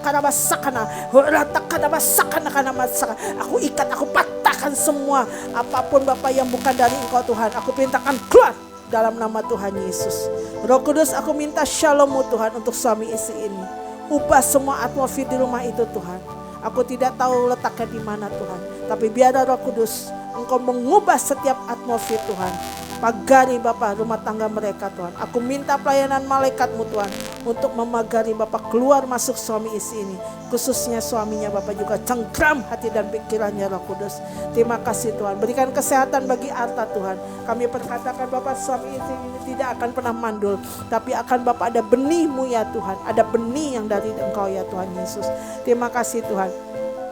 karabasakana, rata karabasakana kanamasaka. Aku ikat, aku patahkan semua apapun Bapa yang bukan dari Engkau Tuhan. Aku perintahkan keluar dalam nama Tuhan Yesus. Roh Kudus, aku minta shalom-Mu Tuhan untuk suami istri ini. Ubah semua atmosfer di rumah itu Tuhan. Aku tidak tahu letaknya di mana Tuhan, tapi biarlah Roh Kudus Engkau mengubah setiap atmosfer Tuhan. Pagari Bapa rumah tangga mereka Tuhan. Aku minta pelayanan malaikat-Mu Tuhan untuk memagari Bapa keluar masuk suami istri ini. Khususnya suaminya Bapa juga cengkram hati dan pikirannya Roh Kudus. Terima kasih Tuhan. Berikan kesehatan bagi Arta Tuhan. Kami perkatakan Bapa suami istri ini tidak akan pernah mandul, tapi akan Bapa ada benih-Mu ya Tuhan. Ada benih yang dari Engkau ya Tuhan Yesus. Terima kasih Tuhan.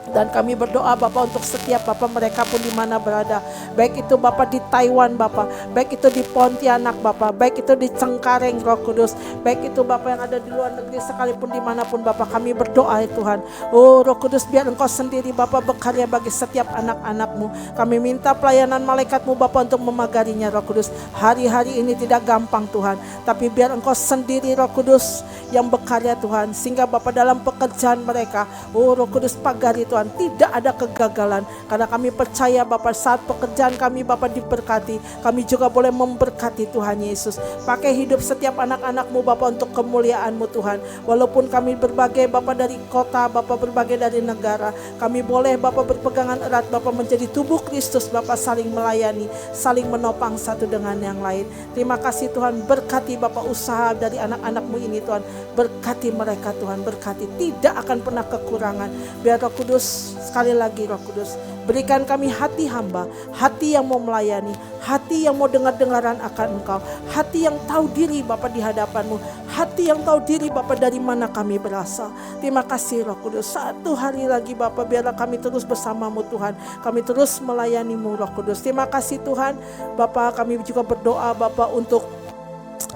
Dan kami berdoa Bapa untuk setiap Bapa mereka pun di mana berada. Baik itu Bapa di Taiwan Bapa, baik itu di Pontianak Bapa, baik itu di Cengkareng Roh Kudus, baik itu Bapa yang ada di luar negeri sekalipun dimanapun Bapa, kami berdoa ya Tuhan. Oh Roh Kudus, biar Engkau sendiri Bapa berkarya bagi setiap anak-anak-Mu. Kami minta pelayanan malaikat-Mu Bapa untuk memagarinya Roh Kudus. Hari-hari ini tidak gampang Tuhan, tapi biar Engkau sendiri Roh Kudus yang berkarya Tuhan, sehingga Bapa dalam pekerjaan mereka, oh Roh Kudus pagari Tuhan, tidak ada kegagalan. Karena kami percaya Bapa saat pekerjaan kami Bapa diberkati, kami juga boleh memberkati Tuhan Yesus. Pakai hidup setiap anak-anak-Mu Bapa untuk kemuliaan-Mu Tuhan. Walaupun kami berbagai Bapa dari kota, Bapa berbagai dari negara, kami boleh Bapa berpegangan erat Bapa menjadi tubuh Kristus Bapa, saling melayani, saling menopang satu dengan yang lain. Terima kasih Tuhan, berkati Bapa usaha dari anak-anak-Mu ini Tuhan. Berkati mereka Tuhan, berkati, tidak akan pernah kekurangan. Biar Roh Kudus, sekali lagi Roh Kudus, berikan kami hati hamba, hati yang mau melayani, hati yang mau dengar-dengaran akan Engkau, hati yang tahu diri Bapa di hadapan-Mu, hati yang tahu diri Bapa dari mana kami berasal. Terima kasih Roh Kudus. Satu hari lagi Bapa, biarlah kami terus bersamamu Tuhan. Kami terus melayanimu Roh Kudus. Terima kasih Tuhan. Bapa, kami juga berdoa Bapa untuk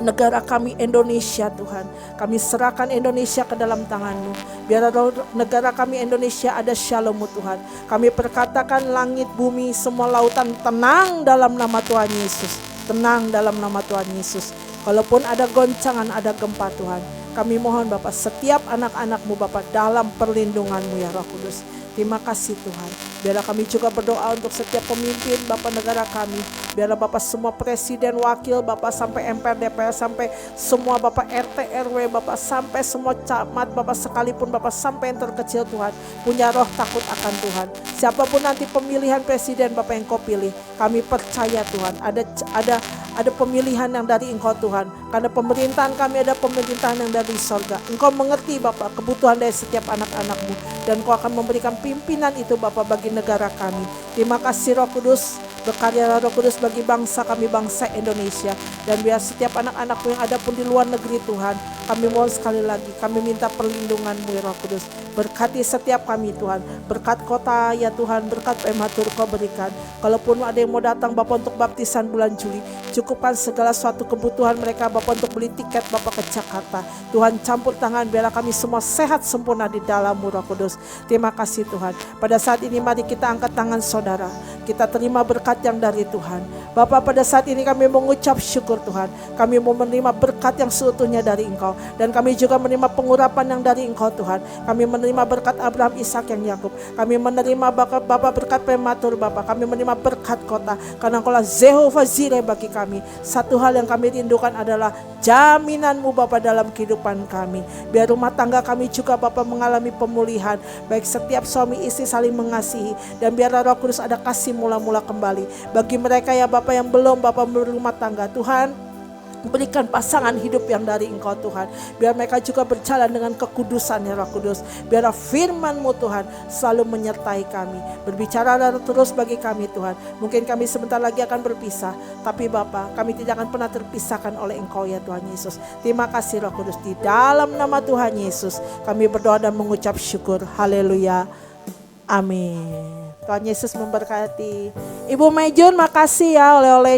negara kami Indonesia Tuhan. Kami serahkan Indonesia ke dalam tangan-Mu. Biar negara kami Indonesia ada shalom-Mu Tuhan. Kami perkatakan langit, bumi, semua lautan tenang dalam nama Tuhan Yesus. Tenang dalam nama Tuhan Yesus. Kalaupun ada goncangan, ada gempa Tuhan, kami mohon Bapak setiap anak-anak-Mu Bapak dalam perlindungan-Mu ya Roh Kudus. Terima kasih Tuhan. Biarlah kami juga berdoa untuk setiap pemimpin Bapak negara kami. Biarlah Bapak semua presiden, wakil, Bapak sampai MPR, DPR, sampai semua Bapak RT, RW, Bapak sampai semua camat, Bapak sekalipun Bapak sampai yang terkecil Tuhan, punya roh takut akan Tuhan. Siapapun nanti pemilihan presiden Bapak yang Kau pilih, kami percaya Tuhan ada pemilihan yang dari Engkau Tuhan. Karena pemerintahan kami ada pemerintahan yang dari sorga. Engkau mengerti Bapak kebutuhan dari setiap anak-anak-Mu. Dan Engkau akan memberikan pimpinan itu Bapak bagi negara kami. Terima kasih Roh Kudus. Berkarya Roh Kudus bagi bangsa kami, bangsa Indonesia. Dan biar setiap anak-anak-Mu yang ada pun di luar negeri Tuhan, kami mohon sekali lagi, kami minta perlindungan-Mu ya Roh Kudus. Berkati setiap kami Tuhan. Berkat kota ya Tuhan, berkat prematur Kau berikan. Kalaupun ada yang mau datang Bapak untuk baptisan bulan Juli, cukupkan segala suatu kebutuhan mereka Bapak untuk beli tiket Bapak ke Jakarta. Tuhan campur tangan biarlah kami semua sehat sempurna di dalam-Mu Roh Kudus. Terima kasih Tuhan. Pada saat ini mari kita angkat tangan saudara. Kita terima berkat yang dari Tuhan. Bapak, pada saat ini kami mengucap syukur Tuhan. Kami mau menerima berkat yang seutuhnya dari Engkau. Dan kami juga menerima pengurapan yang dari Engkau Tuhan. Kami menerima berkat Abraham, Ishak yang Yakub. Kami menerima Bapak berkat prematur Bapak. Kami menerima berkat kota. Karena Engkaulah Jehovah Jireh bagi kami. Satu hal yang kami rindukan adalah jaminan-Mu Bapak dalam kehidupan kami. Biar rumah tangga kami juga Bapak mengalami pemulihan. Baik setiap suami istri saling mengasihi. Dan biarlah Roh Kudus ada kasih mula-mula kembali. Bagi mereka ya Bapak yang belum Bapak berumah tangga, Tuhan berikan pasangan hidup yang dari Engkau Tuhan. Biar mereka juga berjalan dengan kekudusan ya Roh Kudus. Biar firman-Mu Tuhan selalu menyertai kami. Berbicara terus bagi kami Tuhan. Mungkin kami sebentar lagi akan berpisah, tapi Bapa, kami tidak akan pernah terpisahkan oleh Engkau ya Tuhan Yesus. Terima kasih Roh Kudus. Di dalam nama Tuhan Yesus kami berdoa dan mengucap syukur. Haleluya. Amin. Tuhan Yesus memberkati. Ibu Mejun makasih ya oleh-oleh.